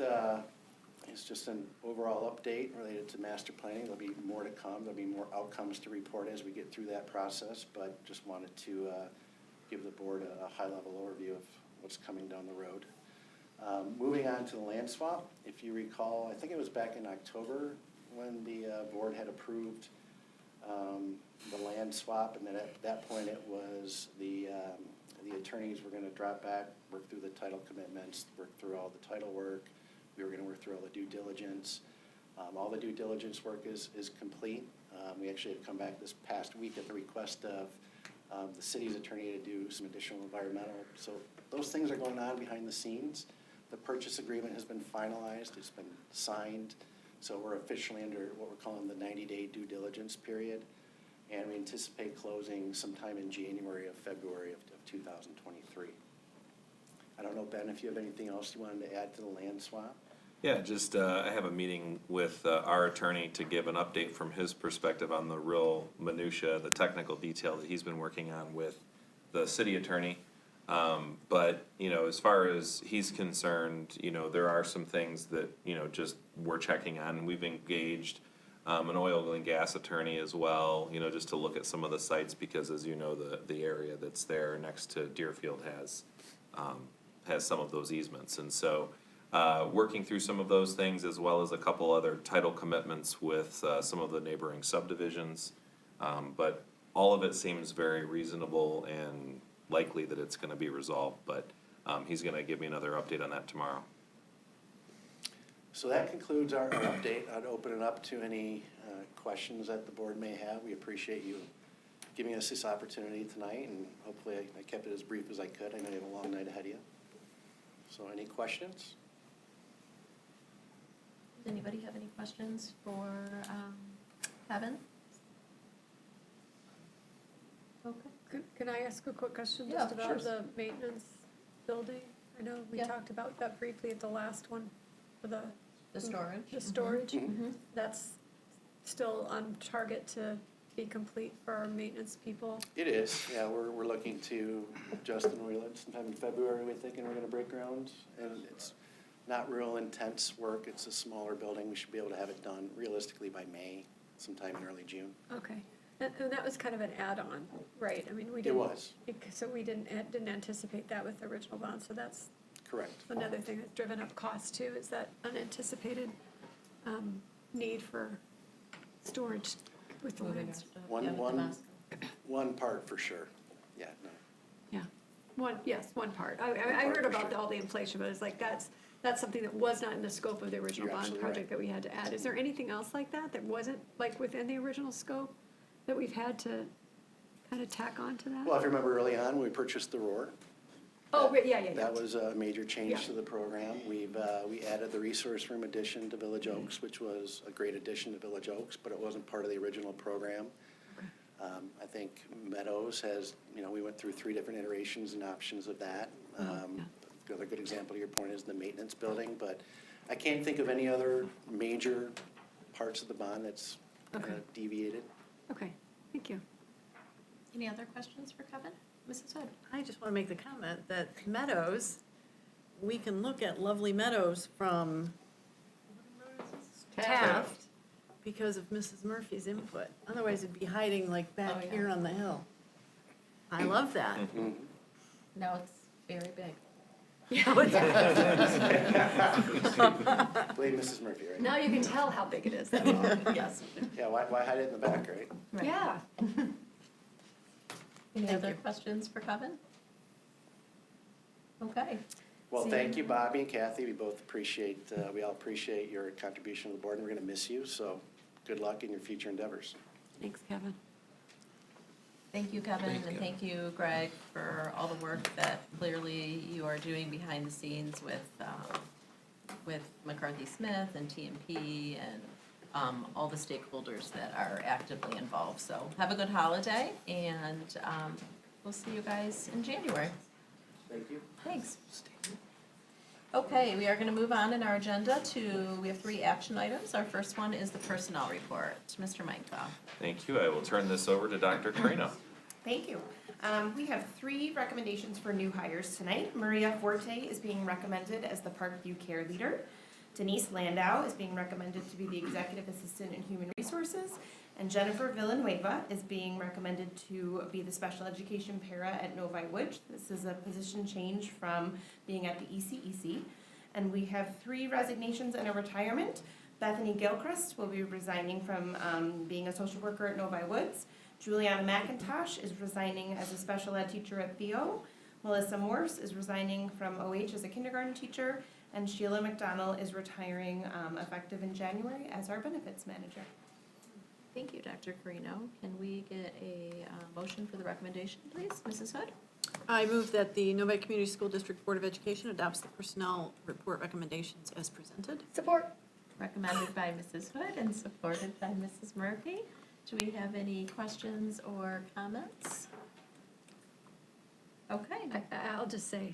is just an overall update related to master planning. There'll be more to come. There'll be more outcomes to report as we get through that process, but just wanted to give the board a high-level overview of what's coming down the road. Moving on to the land swap, if you recall, I think it was back in October when the board had approved the land swap, and then at that point it was the attorneys were going to drop back, work through the title commitments, work through all the title work. We were going to work through all the due diligence. All the due diligence work is complete. We actually had come back this past week at the request of the city's attorney to do some additional environmental. So those things are going on behind the scenes. The purchase agreement has been finalized. It's been signed. So we're officially under what we're calling the 90-day due diligence period. And we anticipate closing sometime in January or February of 2023. I don't know, Ben, if you have anything else you wanted to add to the land swap? Yeah, just, I have a meeting with our attorney to give an update from his perspective on the real minutia, the technical detail that he's been working on with the city attorney. But, you know, as far as he's concerned, you know, there are some things that, you know, just we're checking on. We've engaged an oil and gas attorney as well, you know, just to look at some of the sites, because as you know, the area that's there next to Deerfield has some of those easements. And so, working through some of those things, as well as a couple other title commitments with some of the neighboring subdivisions. But all of it seems very reasonable and likely that it's gonna be resolved, but he's gonna give me another update on that tomorrow. So that concludes our update. I'd open it up to any questions that the board may have. We appreciate you giving us this opportunity tonight, and hopefully I kept it as brief as I could. I know you have a long night ahead of you. So any questions? Does anybody have any questions for Kevin? Okay. Can I ask a quick question Yeah, just about sure. the maintenance building? I know we Yeah. talked about that briefly at the last one for the. The storage? The storage. Mhm. That's still on target to be complete for our maintenance people. It is, yeah, we're looking to, Justin, sometime in February, we're thinking we're gonna break ground. And it's not real intense work, it's a smaller building, we should be able to have it done realistically by May, sometime in early June. Okay. And that was kind of an add-on, right? I mean, we It didn't. was, So we didn't anticipate that with the original bond, so that's correct. another thing that's driven up costs too, is that unanticipated need for storage with the Moving lands. our stuff. One- Yeah, with the one- mask. One part for sure, yeah, no. Yeah, one part. I part heard for about sure. all the inflation, but it's like, that's something that was not in the scope of the original You're bond absolutely project that we had to add. Is there anything else like that that wasn't like within the original scope that we've had to kind of tack on to that? Well, if you remember early on, when we purchased the Roar. Oh, right, yeah. That was a major Yeah. change to the program. We added the resource room addition to Village Oaks, which was a great addition to Village Oaks, but it wasn't part of the original program. I think Meadows has, you know, we went through 3 different iterations and options of that. The other good example to your point is the maintenance building, but I can't think of any other major parts of the bond that's kind Okay. of deviated. Okay, thank you. Any other questions for Kevin? Mrs. Hood? I just want to make the comment that Meadows, we can look at lovely Meadows from Taft because of Mrs. Murphy's input. Otherwise, it'd be hiding like Oh, back yeah. here on the hill. I love that. No, it's very big. Blame Mrs. Murphy, right? Now you can tell how big it is. Yes. Yeah, why hide it in the back, right? Right. Yeah. Any other questions for Kevin? Okay. Well, See thank you, Bobby and Kathy. We both appreciate, we all appreciate your contribution to the board, and we're going to miss you, so good luck in your future endeavors. Thanks, Kevin. Thank you, Kevin, Thanks, and Kevin. thank you, Greg, for all the work that clearly you are doing behind the scenes with McCarthy Smith and TMP and all the stakeholders that are actively involved. So have a good holiday, and we'll see you guys in January. Thank you. Thanks. Okay, we are going to move on in our agenda to, we have 3 action items. Our first one is the personnel report. Mr. Meinka. Thank you. I will turn this over to Dr. Carino. Thank you. We have 3 recommendations for new hires tonight. Maria Forte is being recommended as the Parkview Care Leader. Denise Landau is being recommended to be the Executive Assistant in Human Resources. And Jennifer Villanueva is being recommended to be the Special Education Para at Novi Woods. This is a position change from being at the ECEC. And we have 3 resignations and a retirement. Bethany Gilchrist will be resigning from being a social worker at Novi Woods. Juliana McIntosh is resigning as a special ed teacher at Theo. Melissa Morse is resigning from OH as a kindergarten teacher. And Sheila McDonald is retiring effective in January as our benefits manager. Thank you, Dr. Carino. Can we get a motion for the recommendation, please? Mrs. Hood? I move that the Novi Community School District Board of Education adopts the personnel report recommendations as presented. Support. Recommended by Mrs. Hood and supported by Mrs. Murphy. Do we have any questions or comments? Okay. I'll just say,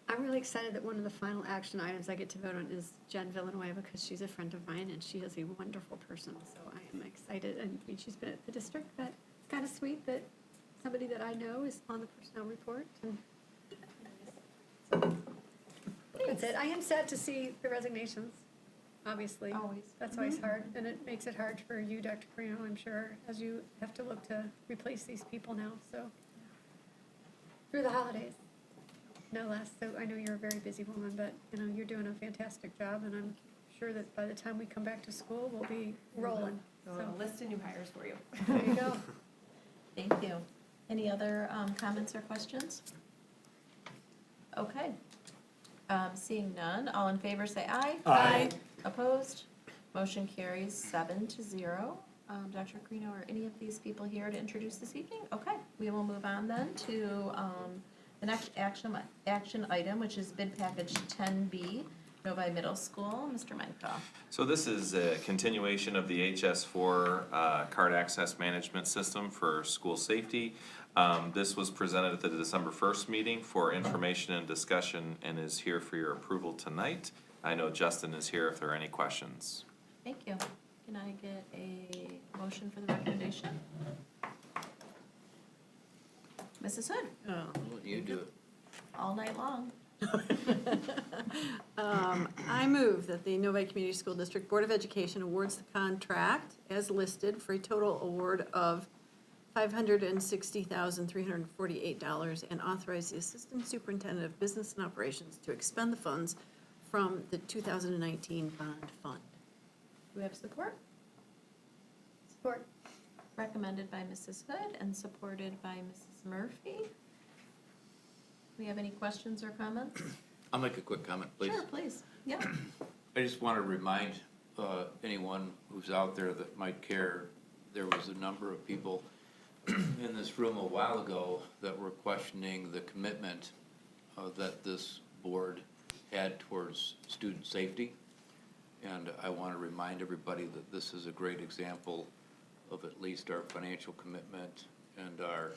I'm really excited that one of the final action items I get to vote on is Jen Villanueva, because she's a friend of mine and she is a wonderful person. So I am excited, and she's been at the district, but it's kind of sweet that somebody that I know is on the personnel report. And so that's it. I am sad to see the resignations, obviously. Always. That's always hard, and it makes it hard for you, Dr. Carino, I'm sure, as you have to look to replace these people now, so. Through the holidays, no less. So I know you're a very busy woman, but, you know, you're doing a fantastic job, and I'm sure that by the time we come back to school, we'll be rolling. So a list of new hires for you. There you go. Thank you. Any other comments or questions? Okay. Seeing none, all in favor say aye. Aye. Opposed? Motion carries 7-0. Dr. Carino, are any of these people here to introduce this evening? Okay, we will move on then to the next action item, which is bid package 10B, Novi Middle School. Mr. Menka. So this is a continuation of the HS4 card access management system for school safety. This was presented at the December 1st meeting for information and discussion and is here for your approval tonight. I know Justin is here if there are any questions. Thank you. Can I get a motion for the recommendation? Mrs. Hood, Oh. I'll let you do it. all night long. I move that the Novi Community School District Board of Education awards the contract as listed for a total award of $560,348 and authorize the Assistant Superintendent of Business and Operations to expend the funds from the 2019 bond fund. Do we have support? Support. Recommended by Mrs. Hood and supported by Mrs. Murphy. Do we have any questions or comments? I'll make a quick comment, please. Sure, please. Yeah. I just want to remind anyone who's out there that might care, there was a number of people in this room a while ago that were questioning the commitment that this board had towards student safety. And I want to remind everybody that this is a great example of at least our financial commitment and our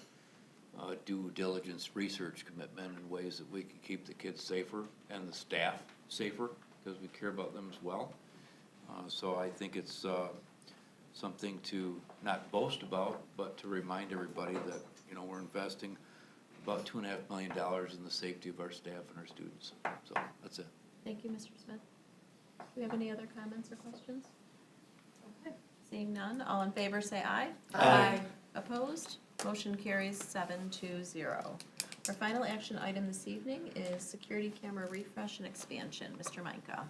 due diligence research commitment in ways that we can keep the kids safer and the staff safer, because we care about them as well. So I think it's something to not boast about, but to remind everybody that, you know, we're investing about $2.5 million in the safety of our staff and our students. So that's it. Thank you, Mr. Smith. Do we have any other comments or questions? Okay. Seeing none, all in favor say aye. Aye. Opposed? Motion carries 7-0. Our final action item this evening is security camera refresh and expansion. Mr. Meinka.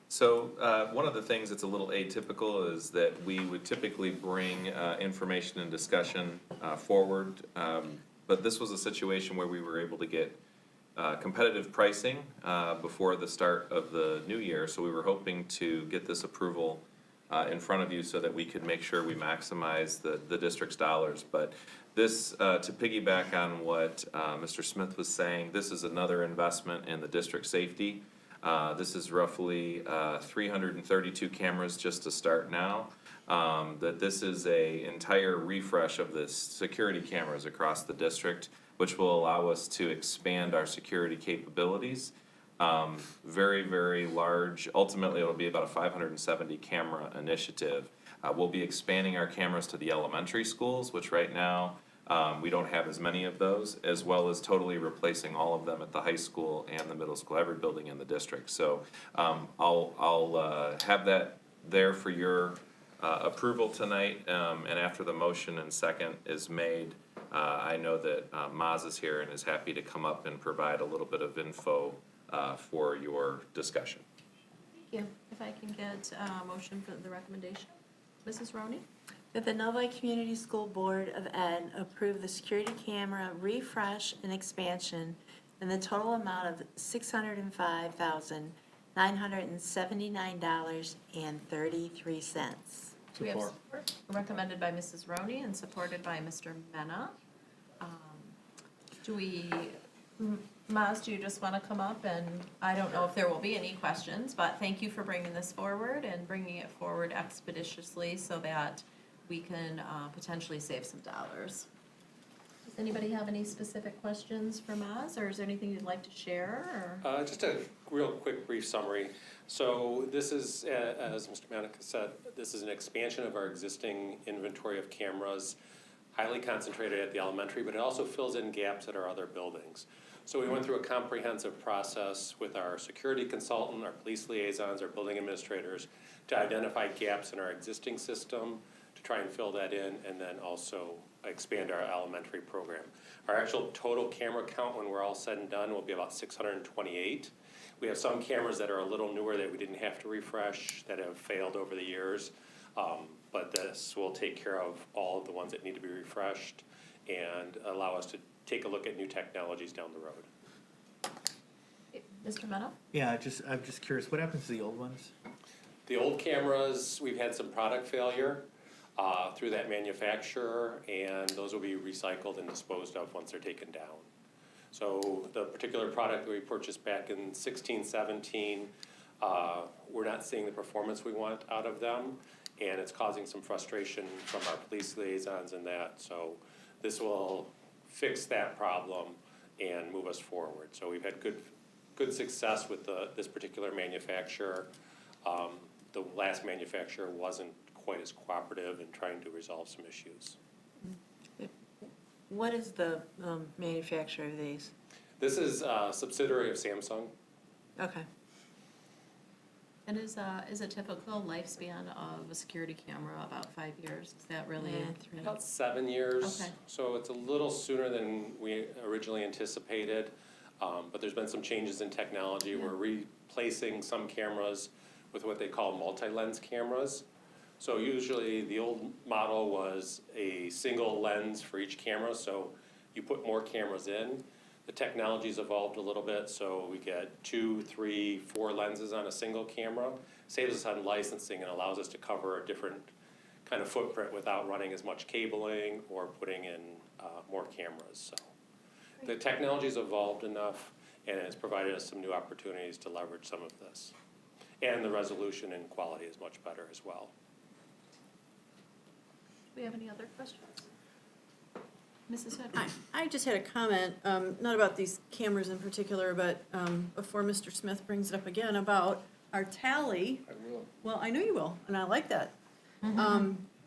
So one of the things that's a little atypical is that we would typically bring information and discussion forward. But this was a situation where we were able to get competitive pricing before the start of the new year. So we were hoping to get this approval in front of you so that we could make sure we maximize the district's dollars. But this, to piggyback on what Mr. Smith was saying, this is another investment in the district safety. This is roughly 332 cameras just to start now. That this is a entire refresh of the security cameras across the district, which will allow us to expand our security capabilities. Very, very large. Ultimately, it'll be about a 570 camera initiative. We'll be expanding our cameras to the elementary schools, which right now we don't have as many of those, as well as totally replacing all of them at the high school and the middle school, every building in the district. So I'll have that there for your approval tonight, and after the motion and second is made, I know that Maz is here and is happy to come up and provide a little bit of info for your discussion. Thank you. If I can get a motion for the recommendation. Mrs. Roney? That the Novi Community School Board of Ed approve the security camera refresh and expansion in the total amount of $605,979.33. We have support. Recommended by Mrs. Roney and supported by Mr. Mena. Maz, do you just want to come up? And I don't know if there will be any questions, but thank you for bringing this forward and bringing it forward expeditiously so that we can potentially save some dollars. Does anybody have any specific questions for Maz, or is there anything you'd like to share, or? Just a real quick brief summary. So this is, as Mr. Manica said, this is an expansion of our existing inventory of cameras, highly concentrated at the elementary, but it also fills in gaps at our other buildings. So we went through a comprehensive process with our security consultant, our police liaisons, our building administrators, to identify gaps in our existing system, to try and fill that in, and then also expand our elementary program. Our actual total camera count when we're all said and done will be about 628. We have some cameras that are a little newer that we didn't have to refresh, that have failed over the years. But this will take care of all of the ones that need to be refreshed and allow us to take a look at new technologies down the road. Mr. Meadow? Yeah, I'm just curious, what happens to the old ones? The old cameras, we've had some product failure through that manufacturer, and those will be recycled and disposed of once they're taken down. So the particular product that we purchased back in 16, 17, we're not seeing the performance we want out of them, and it's causing some frustration from our police liaisons in that. So this will fix that problem and move us forward. So we've had good success with this particular manufacturer. The last manufacturer wasn't quite as cooperative in trying to resolve some issues. What is the manufacturer of these? This is a subsidiary of Samsung. Okay. And is a typical lifespan of a security camera about 5 years? Is that really? Yeah, 3. About 7 years. Okay. So it's a little sooner than we originally anticipated. But there's been some changes in technology. Yeah. We're replacing some cameras with what they call multi-lens cameras. So usually the old model was a single lens for each camera, so you put more cameras in. The technology's evolved a little bit, so we get 2, 3, 4 lenses on a single camera. Saves us on licensing and allows us to cover a different kind of footprint without running as much cabling or putting in more cameras. So the technology's evolved enough, and it's provided us some new opportunities to leverage some of this. And the resolution and quality is much better as well. Do we have any other questions? Mrs. Hedrick? I just had a comment, not about these cameras in particular, but before Mr. Smith brings it up again, about our tally. I will. Well, I know you will, and I like that.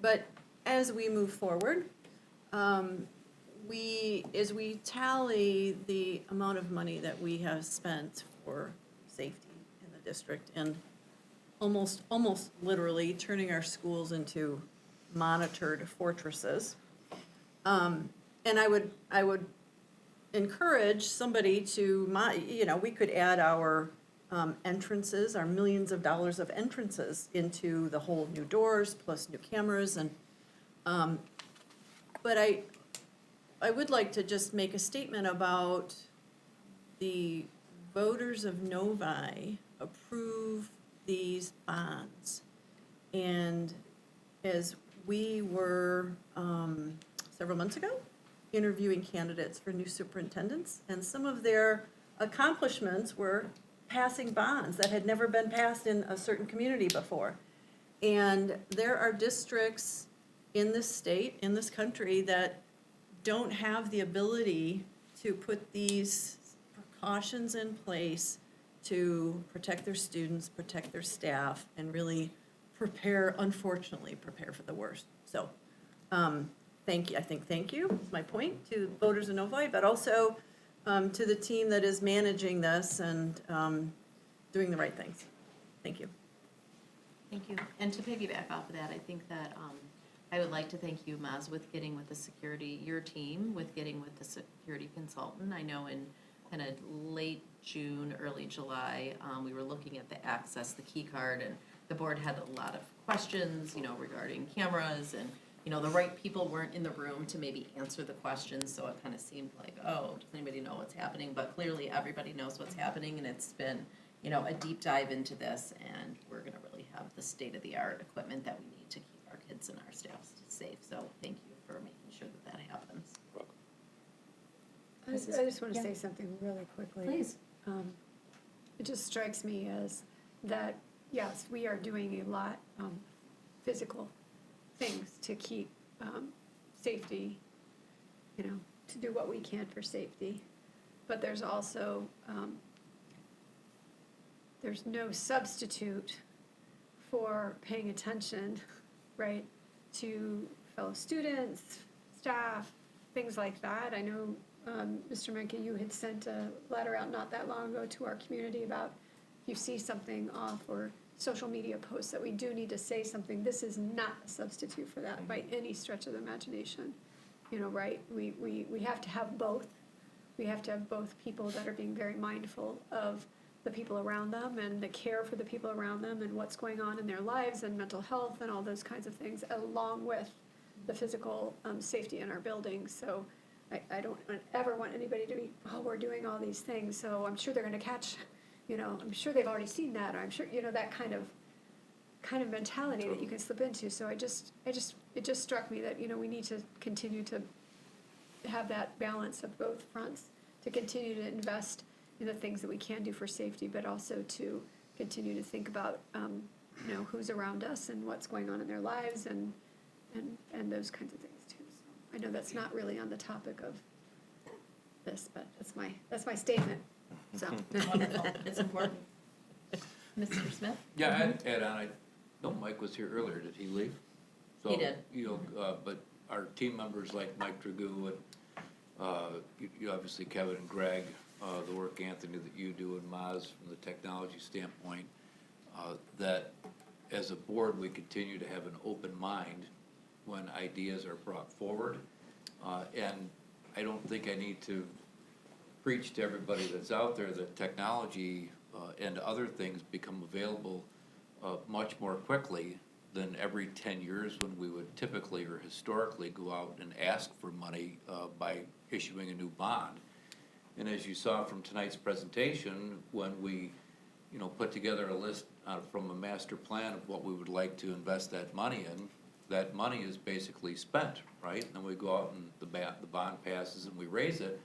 But as we move forward, as we tally the amount of money that we have spent for safety in the district, and almost literally turning our schools into monitored fortresses, and I would encourage somebody to, we could add our entrances, our millions of dollars of entrances into the whole new doors plus new cameras, and but I would like to just make a statement about the voters of Novi approve these bonds. And as we were several months ago interviewing candidates for new superintendents, and some of their accomplishments were passing bonds that had never been passed in a certain community before. And there are districts in this state, in this country, that don't have the ability to put these precautions in place to protect their students, protect their staff, and really unfortunately prepare for the worst. So, thank you, thank you, is my point, to voters of Novi, but also to the team that is managing this and doing the right things. Thank you. Thank you. And to piggyback off of that, I think that I would like to thank you, Maz, with getting with the security, your team, with getting with the security consultant. I know in kind of late June, early July, we were looking at the access, the key card, and the board had a lot of questions, regarding cameras, and, the right people weren't in the room to maybe answer the questions, so it kind of seemed like, oh, does anybody know what's happening? But clearly, everybody knows what's happening, and it's been, a deep dive into this, and we're gonna really have the state-of-the-art equipment that we need to keep our kids and our staff safe, so thank you for making sure that that happens. I just want to say something really quickly. Please. It just strikes me as that, yes, we are doing a lot physical things to keep safety, to do what we can for safety. But there's also, there's no substitute for paying attention, right, to fellow students, staff, things like that. I know, Mr. Menke, you had sent a letter out not that long ago to our community about if you see something off or social media posts that we do need to say something. This is not a substitute for that by any stretch of the imagination. You know, right? We have to have both. We have to have both people that are being very mindful of the people around them and the care for the people around them and what's going on in their lives and mental health and all those kinds of things, along with the physical safety in our buildings. So I don't ever want anybody to be, oh, we're doing all these things, so I'm sure they're gonna catch, you know, I'm sure they've already seen that, or I'm sure, you know, that kind of mentality that you can slip into. So it just struck me that, you know, we need to continue to have that balance of both fronts, to continue to invest in the things that we can do for safety, but also to continue to think about, you know, who's around us and what's going on in their lives and those kinds of things too. So I know that's not really on the topic of this, but that's my statement, so. Wonderful, it's important. Mr. Smith? Yeah, I'd add on, I know Mike was here earlier, did he leave? So, He did. You know, but our team members like Mike Dragoo and, you obviously Kevin and Greg, the work, Anthony, that you do, and Maz from the technology standpoint, that as a board, we continue to have an open mind when ideas are brought forward. And I don't think I need to preach to everybody that's out there that technology and other things become available much more quickly than every 10 years when we would typically or historically go out and ask for money by issuing a new bond. And as you saw from tonight's presentation, when we, you know, put together a list from a master plan of what we would like to invest that money in, that money is basically spent, right? And then we go out and the bond passes and we raise it,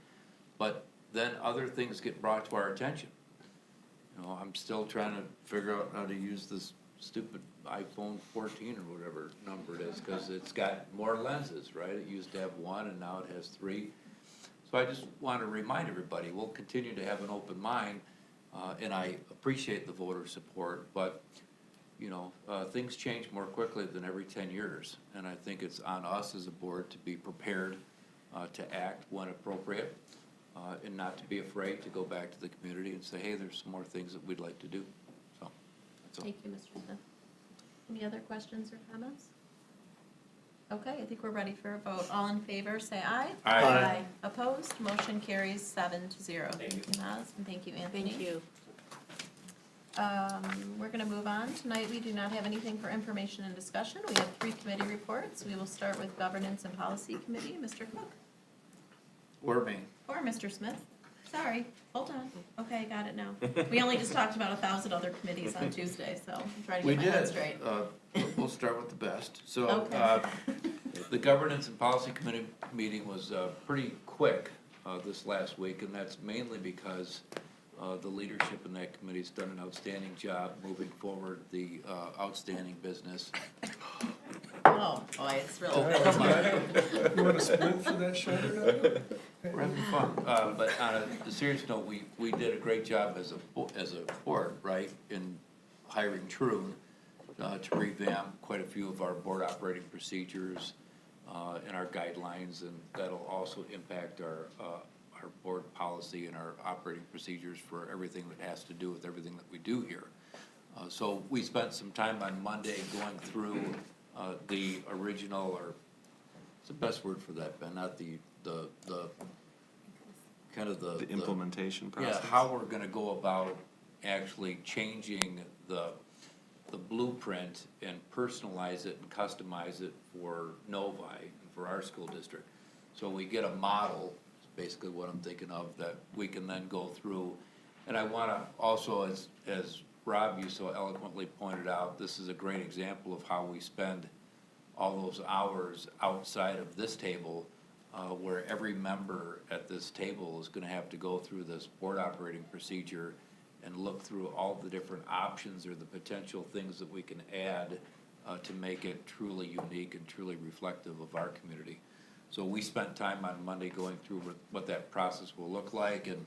but then other things get brought to our attention. You know, I'm still trying to figure out how to use this stupid iPhone 14 or whatever number it is, because it's got more lenses, right? It used to have one and now it has 3. So I just want to remind everybody, we'll continue to have an open mind, and I appreciate the voter support, but, you know, things change more quickly than every 10 years. And I think it's on us as a board to be prepared to act when appropriate, and not to be afraid to go back to the community and say, hey, there's some more things that we'd like to do. So, that's all. Thank you, Mr. Smith. Any other questions or comments? Okay, I think we're ready for a vote. All in favor, say aye. Aye. Aye. Opposed, motion carries 7-0. Thank you. Naz, and thank you, Anthony. Thank you. We're gonna move on. Tonight, we do not have anything for information and discussion. We have 3 committee reports. We will start with Governance and Policy Committee. Mr. Cook? Or me. Or Mr. Smith? Sorry, hold on. Okay, got it now. We only just talked about 1,000 other committees on Tuesday, so I'm trying to We get my head did. straight. We'll start with the best. So, Okay. the Governance and Policy Committee meeting was pretty quick this last week, and that's mainly because the leadership in that committee's done an outstanding job moving forward the outstanding business. Oh, boy, it's really. Come on. You want a splint for that shoulder now? We're having fun. But on a serious note, we did a great job as a board, right, in hiring Troon to revamp quite a few of our board operating procedures and our guidelines, and that'll also impact our board policy and our operating procedures for everything that has to do with everything that we do here. So we spent some time on Monday going through the original, or what's the best word for that, Ben? Not the kind of the implementation process. Yeah, how we're gonna go about actually changing the blueprint and personalize it and customize it for Novi and for our school district. So we get a model, is basically what I'm thinking of, that we can then go through. And I wanna also, as Rob, you so eloquently pointed out, this is a great example of how we spend all those hours outside of this table, where every member at this table is gonna have to go through this board operating procedure and look through all the different options or the potential things that we can add to make it truly unique and truly reflective of our community. So we spent time on Monday going through what that process will look like, and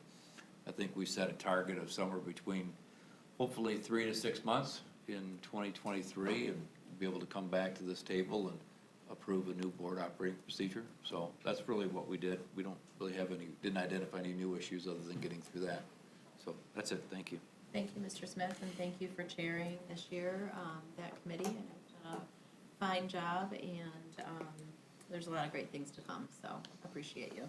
I think we set a target of somewhere between hopefully 3 to 6 months in 2023, and be able to come back to this table and approve a new board operating procedure. So that's really what we did. We don't really have didn't identify any new issues other than getting through that. So that's it, thank you. Thank you, Mr. Smith, and thank you for chairing this year, that committee, and you've done a fine job, and there's a lot of great things to come, so appreciate you.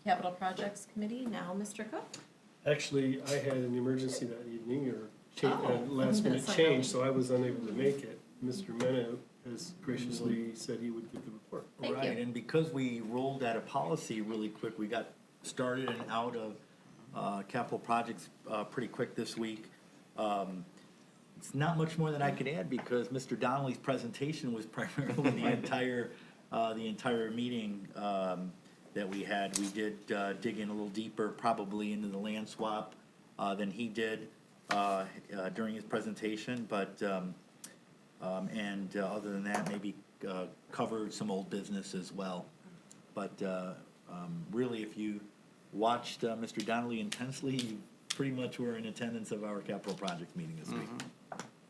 Capital Projects Committee, now Mr. Cook. Actually, I had an emergency that evening, or Oh, last minute that's change, right. so I was unable to make it. Mr. Mena has graciously said he would give the report. Thank you. Right, and because we rolled out a policy really quick, we got started and out of capital projects pretty quick this week. It's not much more that I could add because Mr. Donnelly's presentation was primarily the entire meeting that we had. We did dig in a little deeper, probably into the land swap than he did during his presentation, but other than that, maybe covered some old business as well. But really, if you watched Mr. Donnelly intensely, you pretty much were in attendance of our capital project meeting this week.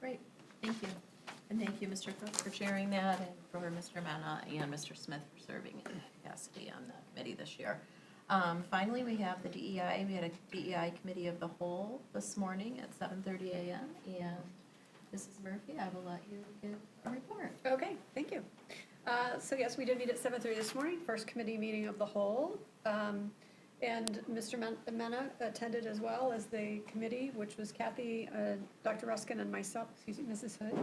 Great, thank you. And thank you, Mr. Cook, for chairing that, and for Mr. Mena and Mr. Smith for serving in that capacity on the committee this year. Finally, we have the DEI. We had a DEI Committee of the Whole this morning at 7:30 a.m. And Mrs. Murphy, I will let you give a report. Okay, thank you. So yes, we did meet at 7:30 this morning, first committee meeting of the whole. And Mr. Mena attended as well as the committee, which was Kathy, Dr. Ruskin, and myself, excuse me, Mrs. Hood,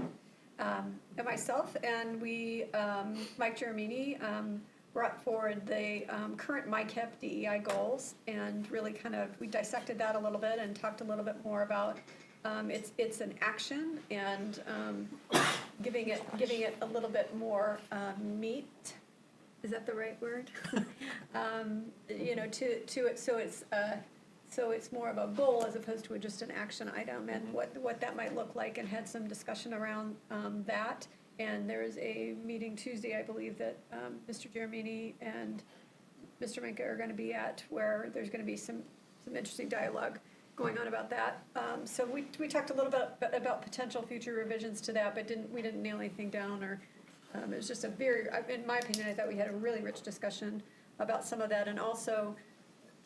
and myself. And we, Mike Geremini, brought forward the current MyCap DEI goals, and really we dissected that a little bit and talked a little bit more about it's an action, and giving it a little bit more meat. Is that the right word? To it, so it's more of a goal as opposed to just an action item, and what that might look like, and had some discussion around that. And there is a meeting Tuesday, I believe, that Mr. Geremini and Mr. Minka are going to be at, where there's going to be some interesting dialogue going on about that. So we talked a little bit about potential future revisions to that, but we didn't nail anything down, or it was just in my opinion, I thought we had a really rich discussion about some of that, and also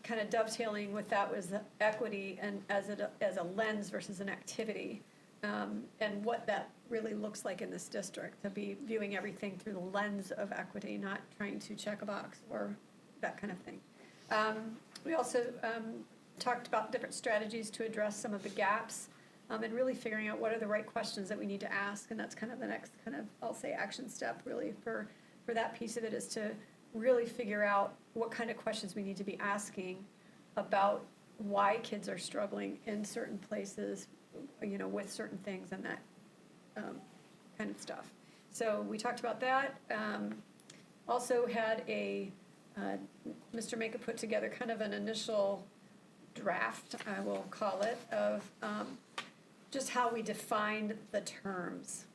kind of dovetailing with that was the equity, and as a lens versus an activity, and what that really looks like in this district, to be viewing everything through the lens of equity, not trying to check a box or that kind of thing. We also talked about different strategies to address some of the gaps, and really figuring out what are the right questions that we need to ask, and that's kind of the next I'll say, action step really for that piece of it, is to really figure out what kind of questions we need to be asking about why kids are struggling in certain places, with certain things, and that kind of stuff. So we talked about that. Also had Mr. Maka put together kind of an initial draft, I will call it, of just how we defined the terms.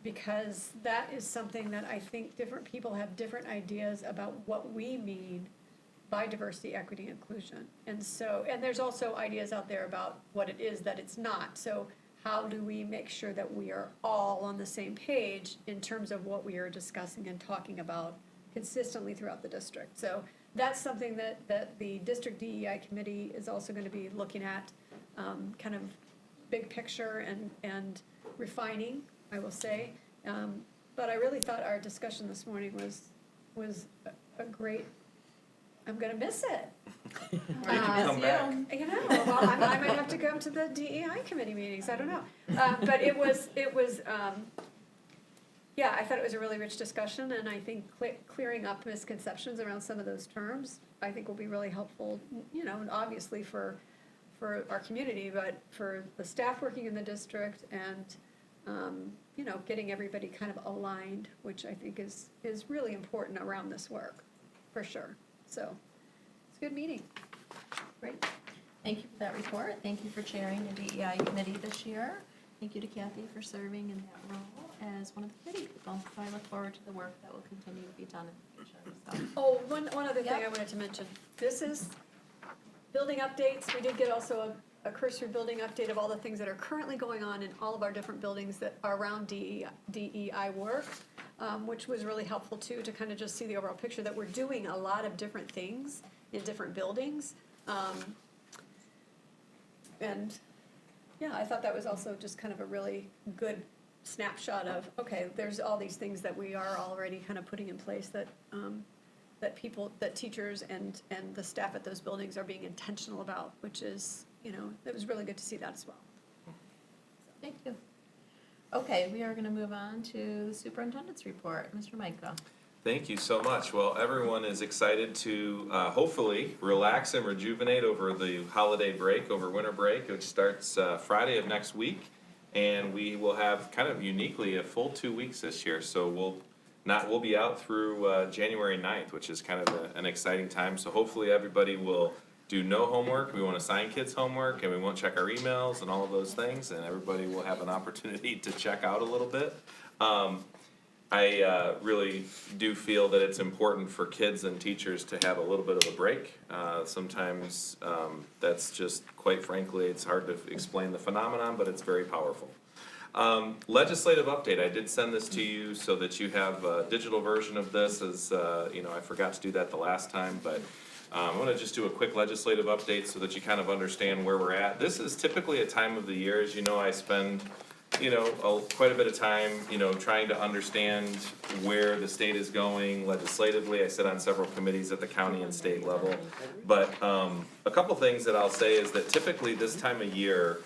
Because that is something that I think different people have different ideas about what we mean by diversity, equity, inclusion. And there's also ideas out there about what it is that it's not. So how do we make sure that we are all on the same page in terms of what we are discussing and talking about consistently throughout the district? So that's something that the District DEI Committee is also going to be looking at, kind of big picture and refining, I will say. But I really thought our discussion this morning was a great, I'm going to miss it. Come back. Well, I might have to come to the DEI Committee meetings, I don't know. But it was yeah, I thought it was a really rich discussion, and I think clearing up misconceptions around some of those terms, I think will be really helpful, obviously for our community, but for the staff working in the district, and, getting everybody kind of aligned, which I think is really important around this work, for sure. So, it's a good meeting. Great. Thank you for that report. Thank you for chairing the DEI Committee this year. Thank you to Kathy for serving in that role as one of the committee people. So I look forward to the work that will continue to be done in the future. So, Oh, one other thing I Yep. wanted to mention. This is building updates. We did get also a cursory building update of all the things that are currently going on in all of our different buildings that are around DEI work, which was really helpful too, to kind of just see the overall picture that we're doing a lot of different things in different buildings. And yeah, I thought that was also just kind of a really good snapshot of, okay, there's all these things that we are already kind of putting in place that, that people, that teachers and the staff at those buildings are being intentional about, which is, you know, it was really good to see that as well. thank you. Okay, we are going to move on to the superintendent's report. Mr. Micah. Thank you so much. Well, everyone is excited to hopefully relax and rejuvenate over the holiday break, over winter break, which starts Friday of next week. And we will have kind of uniquely a full 2 weeks this year. So we'll be out through January 9th, which is kind of an exciting time. So hopefully everybody will do no homework. We won't assign kids homework, and we won't check our emails and all of those things. And everybody will have an opportunity to check out a little bit. I really do feel that it's important for kids and teachers to have a little bit of a break. Sometimes that's just, quite frankly, it's hard to explain the phenomenon, but it's very powerful. Legislative update, I did send this to you so that you have a digital version of this, as you know, I forgot to do that the last time, but I want to just do a quick legislative update so that you kind of understand where we're at. This is typically a time of the year, as you know, I spend quite a bit of time, trying to understand where the state is going legislatively. I sit on several committees at the county and state level. But a couple things that I'll say is that typically this time of year,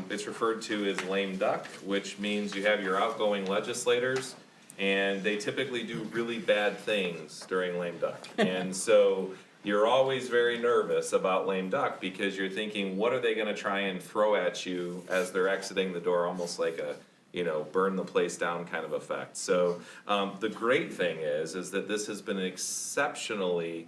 it's referred to as lame duck, which means you have your outgoing legislators, and they typically do really bad things during lame duck. And so you're always very nervous about lame duck because you're thinking, what are they gonna try and throw at you as they're exiting the door, almost like a, burn the place down kind of effect. So the great thing is that this has been an exceptionally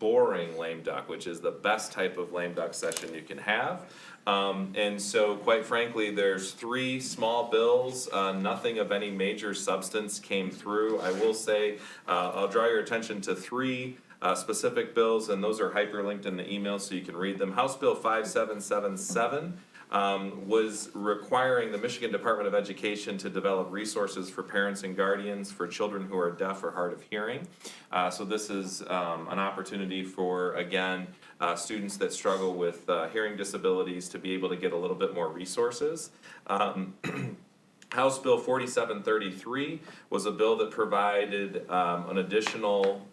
boring lame duck, which is the best type of lame duck session you can have. And so, quite frankly, there's 3 small bills, nothing of any major substance came through. I will say, I'll draw your attention to 3 specific bills, and those are hyperlinked in the email so you can read them. House Bill 5777 was requiring the Michigan Department of Education to develop resources for parents and guardians for children who are deaf or hard of hearing. So this is an opportunity for, again, students that struggle with hearing disabilities to be able to get a little bit more resources. House Bill 4733 was a bill that provided an additional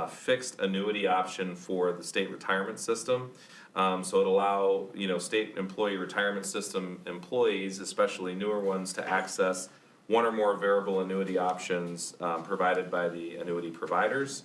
fixed annuity option for the state retirement system. So it allow, state employee retirement system employees, especially newer ones, to access one or more variable annuity options provided by the annuity providers.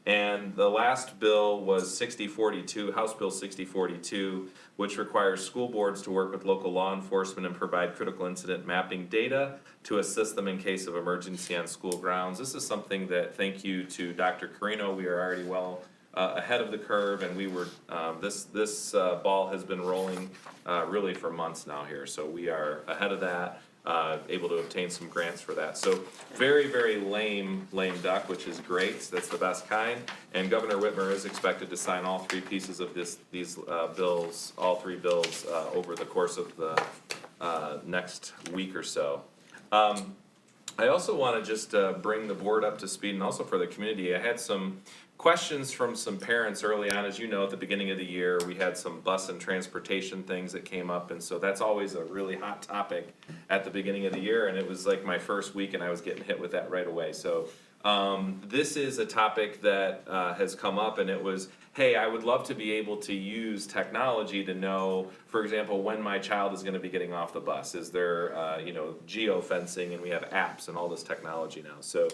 And the last bill was 6042, House Bill 6042, which requires school boards to work with local law enforcement and provide critical incident mapping data to assist them in case of emergency on school grounds. This is something that, thank you to Dr. Carino, we are already well ahead of the curve, and we were, this ball has been rolling really for months now here, so we are ahead of that. Able to obtain some grants for that. So very, very lame duck, which is great. That's the best kind. And Governor Whitmer is expected to sign all 3 pieces of these bills, all 3 bills, over the course of the next week or so. I also want to just bring the board up to speed, and also for the community. I had some questions from some parents early on. As you know, at the beginning of the year, we had some bus and transportation things that came up, and so that's always a really hot topic at the beginning of the year, and it was like my first week, and I was getting hit with that right away. So this is a topic that has come up, and it was, hey, I would love to be able to use technology to know, for example, when my child is going to be getting off the bus. Is there, geo-fencing, and we have apps and all this technology now. So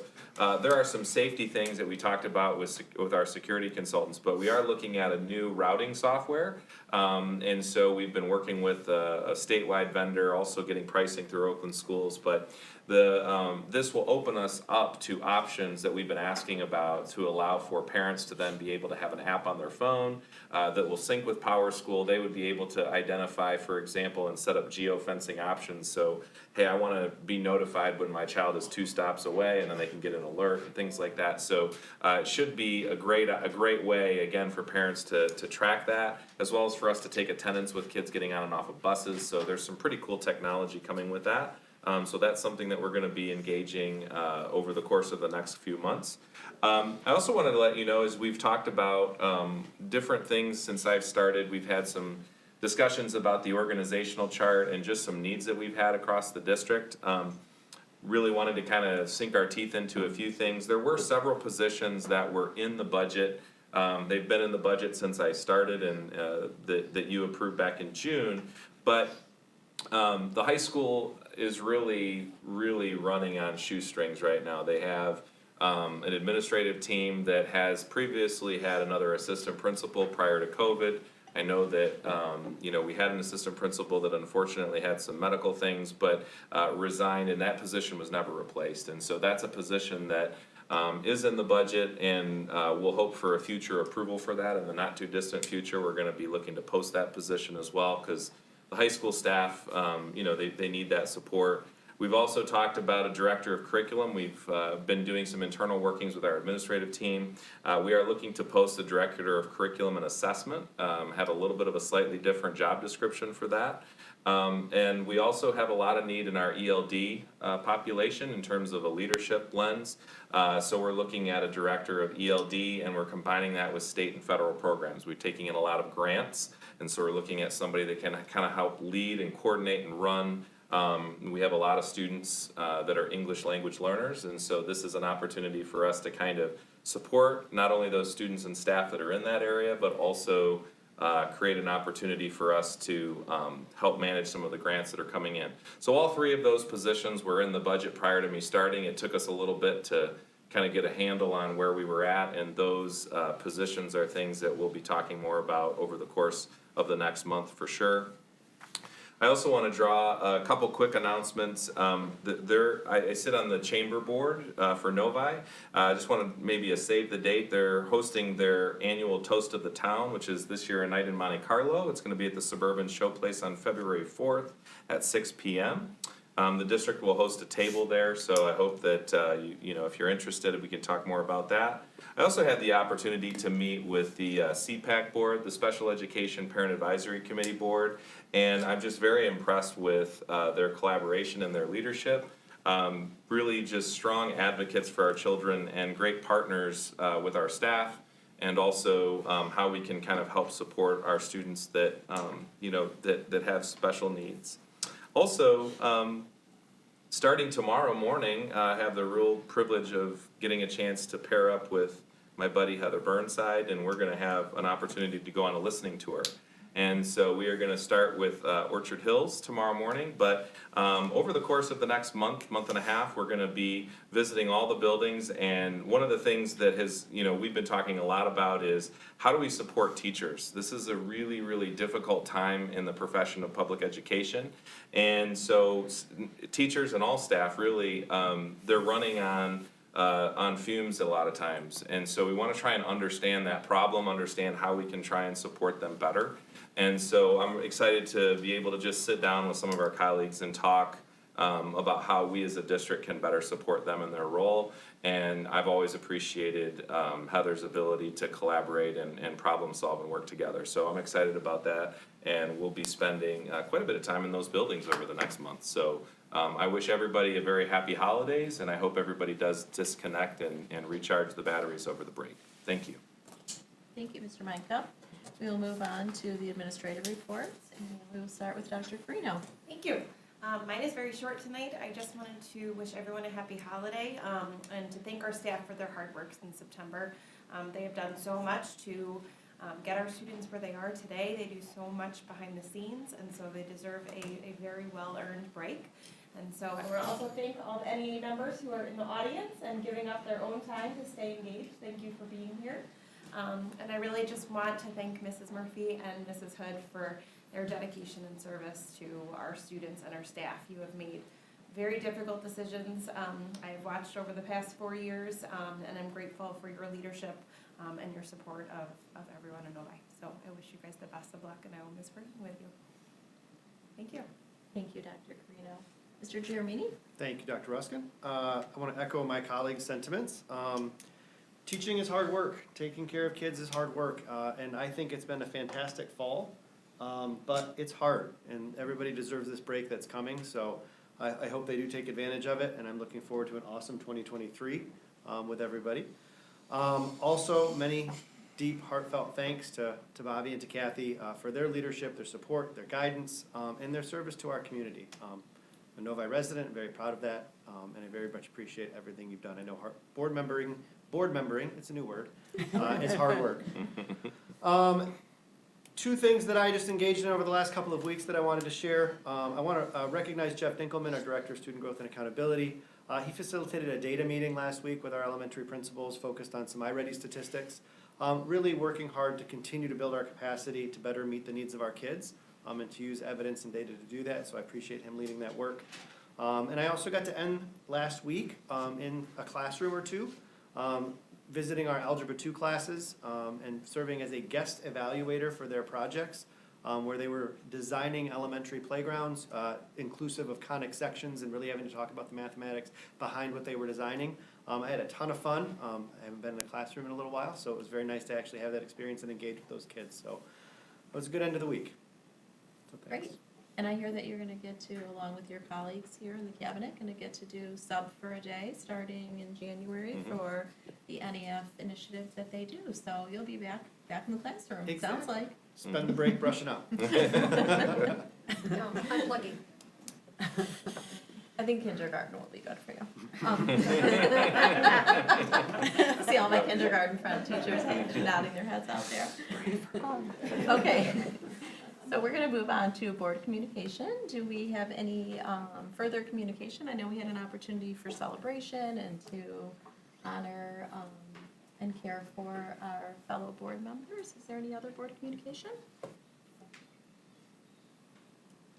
there are some safety things that we talked about with our security consultants, but we are looking at a new routing software. And so we've been working with a statewide vendor, also getting pricing through Oakland schools, but this will open us up to options that we've been asking about to allow for parents to then be able to have an app on on their phone that will sync with PowerSchool. They would be able to identify, for example, and set up geofencing options. So, hey, I want to be notified when my child is 2 stops away, and then they can get an alert and things like that. So it should be a great way, again, for parents to track that, as well as for us to take attendance with kids getting on and off of buses. So there's some pretty cool technology coming with that. So that's something that we're going to be engaging over the course of the next few months. I also wanted to let you know, as we've talked about different things since I've started, we've had some discussions about the organizational chart and just some needs that we've had across the district. Really wanted to kind of sink our teeth into a few things. There were several positions that were in the budget. They've been in the budget since I started and that you approved back in June. But the high school is really running on shoestrings right now. They have an administrative team that has previously had another assistant principal prior to COVID. I know that, we had an assistant principal that unfortunately had some medical things, but resigned, and that position was never replaced. And so that's a position that is in the budget, and we'll hope for a future approval for that in the not too distant future. We're gonna be looking to post that position as well, because the high school staff, they need that support. We've also talked about a director of curriculum. We've been doing some internal workings with our administrative team. We are looking to post a director of curriculum and assessment, have a little bit of a slightly different job description for that. And we also have a lot of need in our ELD population in terms of a leadership lens. So we're looking at a director of ELD, and we're combining that with state and federal programs. We're taking in a lot of grants, and so we're looking at somebody that can kind of help lead and coordinate and run. We have a lot of students that are English language learners, and so this is an opportunity for us to kind of support not only those students and staff that are in that area, but also create an opportunity for us to help manage some of the grants that are coming in. So all 3 of those positions were in the budget prior to me starting. It took us a little bit to kind of get a handle on where we were at, and those positions are things that we'll be talking more about over the course of the next month for sure. I also want to draw a couple quick announcements. I sit on the chamber board for Novi. I just want to maybe save the date. They're hosting their annual Toast of the Town, which is this year a night in Monte Carlo. It's going to be at the Suburban Showplace on February 4th at 6 p.m. The district will host a table there, so I hope that if you're interested, we can talk more about that. I also had the opportunity to meet with the CPAC board, the Special Education Parent Advisory Committee board, and I'm just very impressed with their collaboration and their leadership. Really just strong advocates for our children and great partners with our staff, and also how we can kind of help support our students that that have special needs. Also, starting tomorrow morning, I have the real privilege of getting a chance to pair up with my buddy Heather Burnside, and we're gonna have an opportunity to go on a listening tour. And so we are gonna start with Orchard Hills tomorrow morning, but over the course of the next month and a half, we're gonna be visiting all the buildings. And one of the things that has, we've been talking a lot about is how do we support teachers? This is a really difficult time in the profession of public education. And so teachers and all staff really, they're running on fumes a lot of times. And so we wanna try and understand that problem, understand how we can try and support them better. And so I'm excited to be able to just sit down with some of our colleagues and talk about how we as a district can better support them in their role. And I've always appreciated Heather's ability to collaborate and problem solve and work together. So I'm excited about that, and we'll be spending quite a bit of time in those buildings over the next month. So I wish everybody a very happy holidays, and I hope everybody does disconnect and recharge the batteries over the break. Thank you. Thank you, Mr. Micah. We will move on to the administrative reports, and we will start with Dr. Farino. Thank you. Mine is very short tonight. I just wanted to wish everyone a happy holiday and to thank our staff for their hard work since September. They have done so much to get our students where they are today. They do so much behind the scenes, and so they deserve a very well-earned break. And so I want to also thank all the NEA members who are in the audience and giving up their own time to stay engaged. Thank you for being here. And I really just want to thank Mrs. Murphy and Mrs. Hood for their dedication and service to our students and our staff. You have made very difficult decisions I've watched over the past 4 years, and I'm grateful for your leadership and your support of everyone in Novi. So I wish you guys the best of luck, and I will miss working with you. Thank you. Thank you, Dr. Carino. Mr. Giarmini? Thank you, Dr. Ruskin. I want to echo my colleagues' sentiments. Teaching is hard work. Taking care of kids is hard work. And I think it's been a fantastic fall, but it's hard. And everybody deserves this break that's coming. So I hope they do take advantage of it. And I'm looking forward to an awesome 2023 with everybody. Also, many deep, heartfelt thanks to Bobby and to Kathy for their leadership, their support, their guidance, and their service to our community. I'm a Novi resident, very proud of that, and I very much appreciate everything you've done. I know board membering, it's a new word, it's hard work. Two things that I just engaged in over the last couple of weeks that I wanted to share. I want to recognize Jeff Dinkelman, our Director of Student Growth and Accountability. He facilitated a data meeting last week with our elementary principals focused on some iReady statistics. Really working hard to continue to build our capacity to better meet the needs of our kids and to use evidence and data to do that, so I appreciate him leading that work. And I also got to end last week in a classroom or two, visiting our Algebra 2 classes and serving as a guest evaluator for their projects, where they were designing elementary playgrounds, inclusive of conic sections, and really having to talk about the mathematics behind what they were designing. I had a ton of fun. I haven't been in a classroom in a little while, so it was very nice to actually have that experience and engage with those kids. So it was a good end of the week. So thanks. Great. And I hear that you're gonna get to, along with your colleagues here in the cabinet, gonna get to do sub for a day, starting in January for the NEF initiative that they do. So you'll be back in the classroom, it sounds like. Spend the break brushing up. No, unplugging. I think kindergarten will be good for you. See all my kindergarten friend teachers nodding their heads out there. Okay, so we're gonna move on to board communication. Do we have any further communication? I know we had an opportunity for celebration and to honor and care for our fellow board members. Is there any other board communication?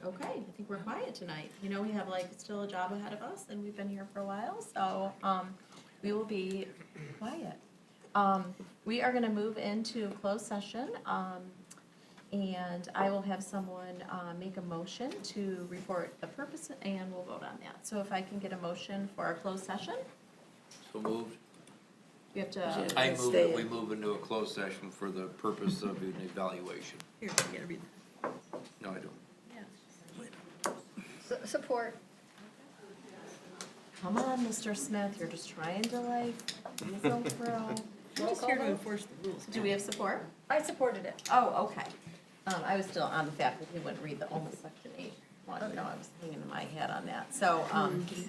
Okay, I think we're quiet tonight. You know, we have like still a job ahead of us and we've been here for a while, so we will be quiet. We are gonna move into closed session, and I will have someone make a motion to report the purpose and we'll vote on that. So if I can get a motion for our closed session, So moved. you have to, I move that we move into a closed session for the purpose of an evaluation. Here, you gotta read No, I don't. Support. come on, Mr. Smith, you're just trying to like, weasel through. I'm just here to enforce the rules. Do we have support? I supported it. Oh, okay. I was still on the fact that we wouldn't read the only section 8. Well, you know, I was hanging my head on that. So,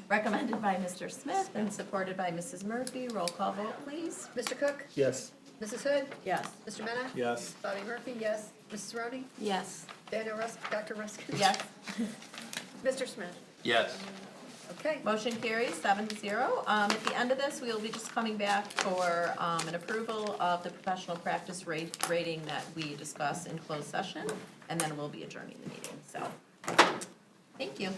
recommended by Mr. Smith and supported by Mrs. Murphy. Roll call vote, please. Mr. Cook? Yes. Mrs. Hood? Yes. Mr. Mena? Yes. Bobby Murphy, yes. Mrs. Rhodey? Yes. Dr. Ruskin? Yes. Mr. Smith? Yes. Okay. Motion carries 7-0. At the end of this, we will be just coming back for an approval of the professional practice rating that we discussed in closed session, and then we'll be adjourning the meeting. So, thank you.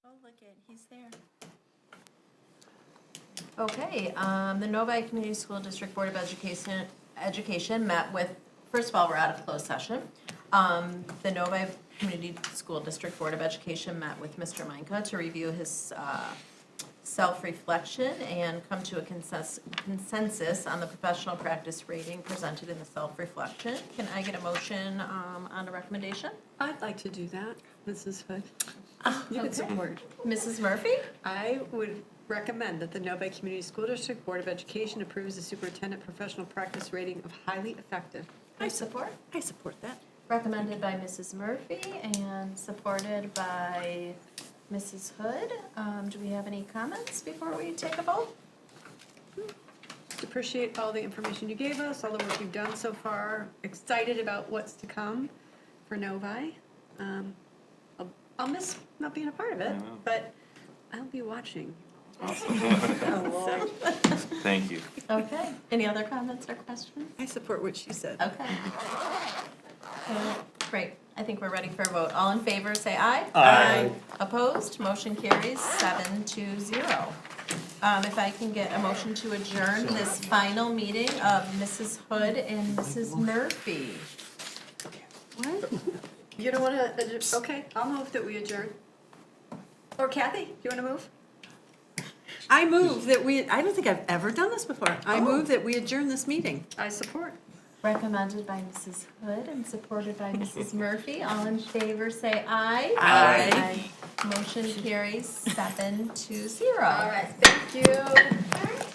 Oh, look it, he's there. Okay, the Novi Community School District Board of Education met with, first of all, we're out of closed session. The Novi Community School District Board of Education met with Mr. Minka to review his self-reflection and come to a consensus on the professional practice rating presented in the self-reflection. Can I get a motion on the recommendation? I'd like to do that, Mrs. Hood. You Okay. can support. Mrs. Murphy? I would recommend that the Novi Community School District Board of Education approves the superintendent professional practice rating of highly effective. I support. I support that. Recommended by Mrs. Murphy and supported by Mrs. Hood. Do we have any comments before we take a vote? Just appreciate all the information you gave us, all the work you've done so far. Excited about what's to come for Novi. I'll miss not being a part of it, but I'll be watching. Thank you. Okay. Any other comments or questions? I support what she said. Okay. Great. I think we're ready for a vote. All in favor, say aye. Aye. Opposed? Motion carries 7-0. If I can get a motion to adjourn this final meeting of Mrs. Hood and Mrs. Murphy. What? You don't want to, okay, I'll move that we adjourn. Or Kathy, do you want to move? I move that we, I don't think I've ever done this before. I move that we adjourn this meeting. I support. Recommended by Mrs. Hood and supported by Mrs. Murphy. All in favor, say aye. Aye. Motion carries 7-0. All right, thank you.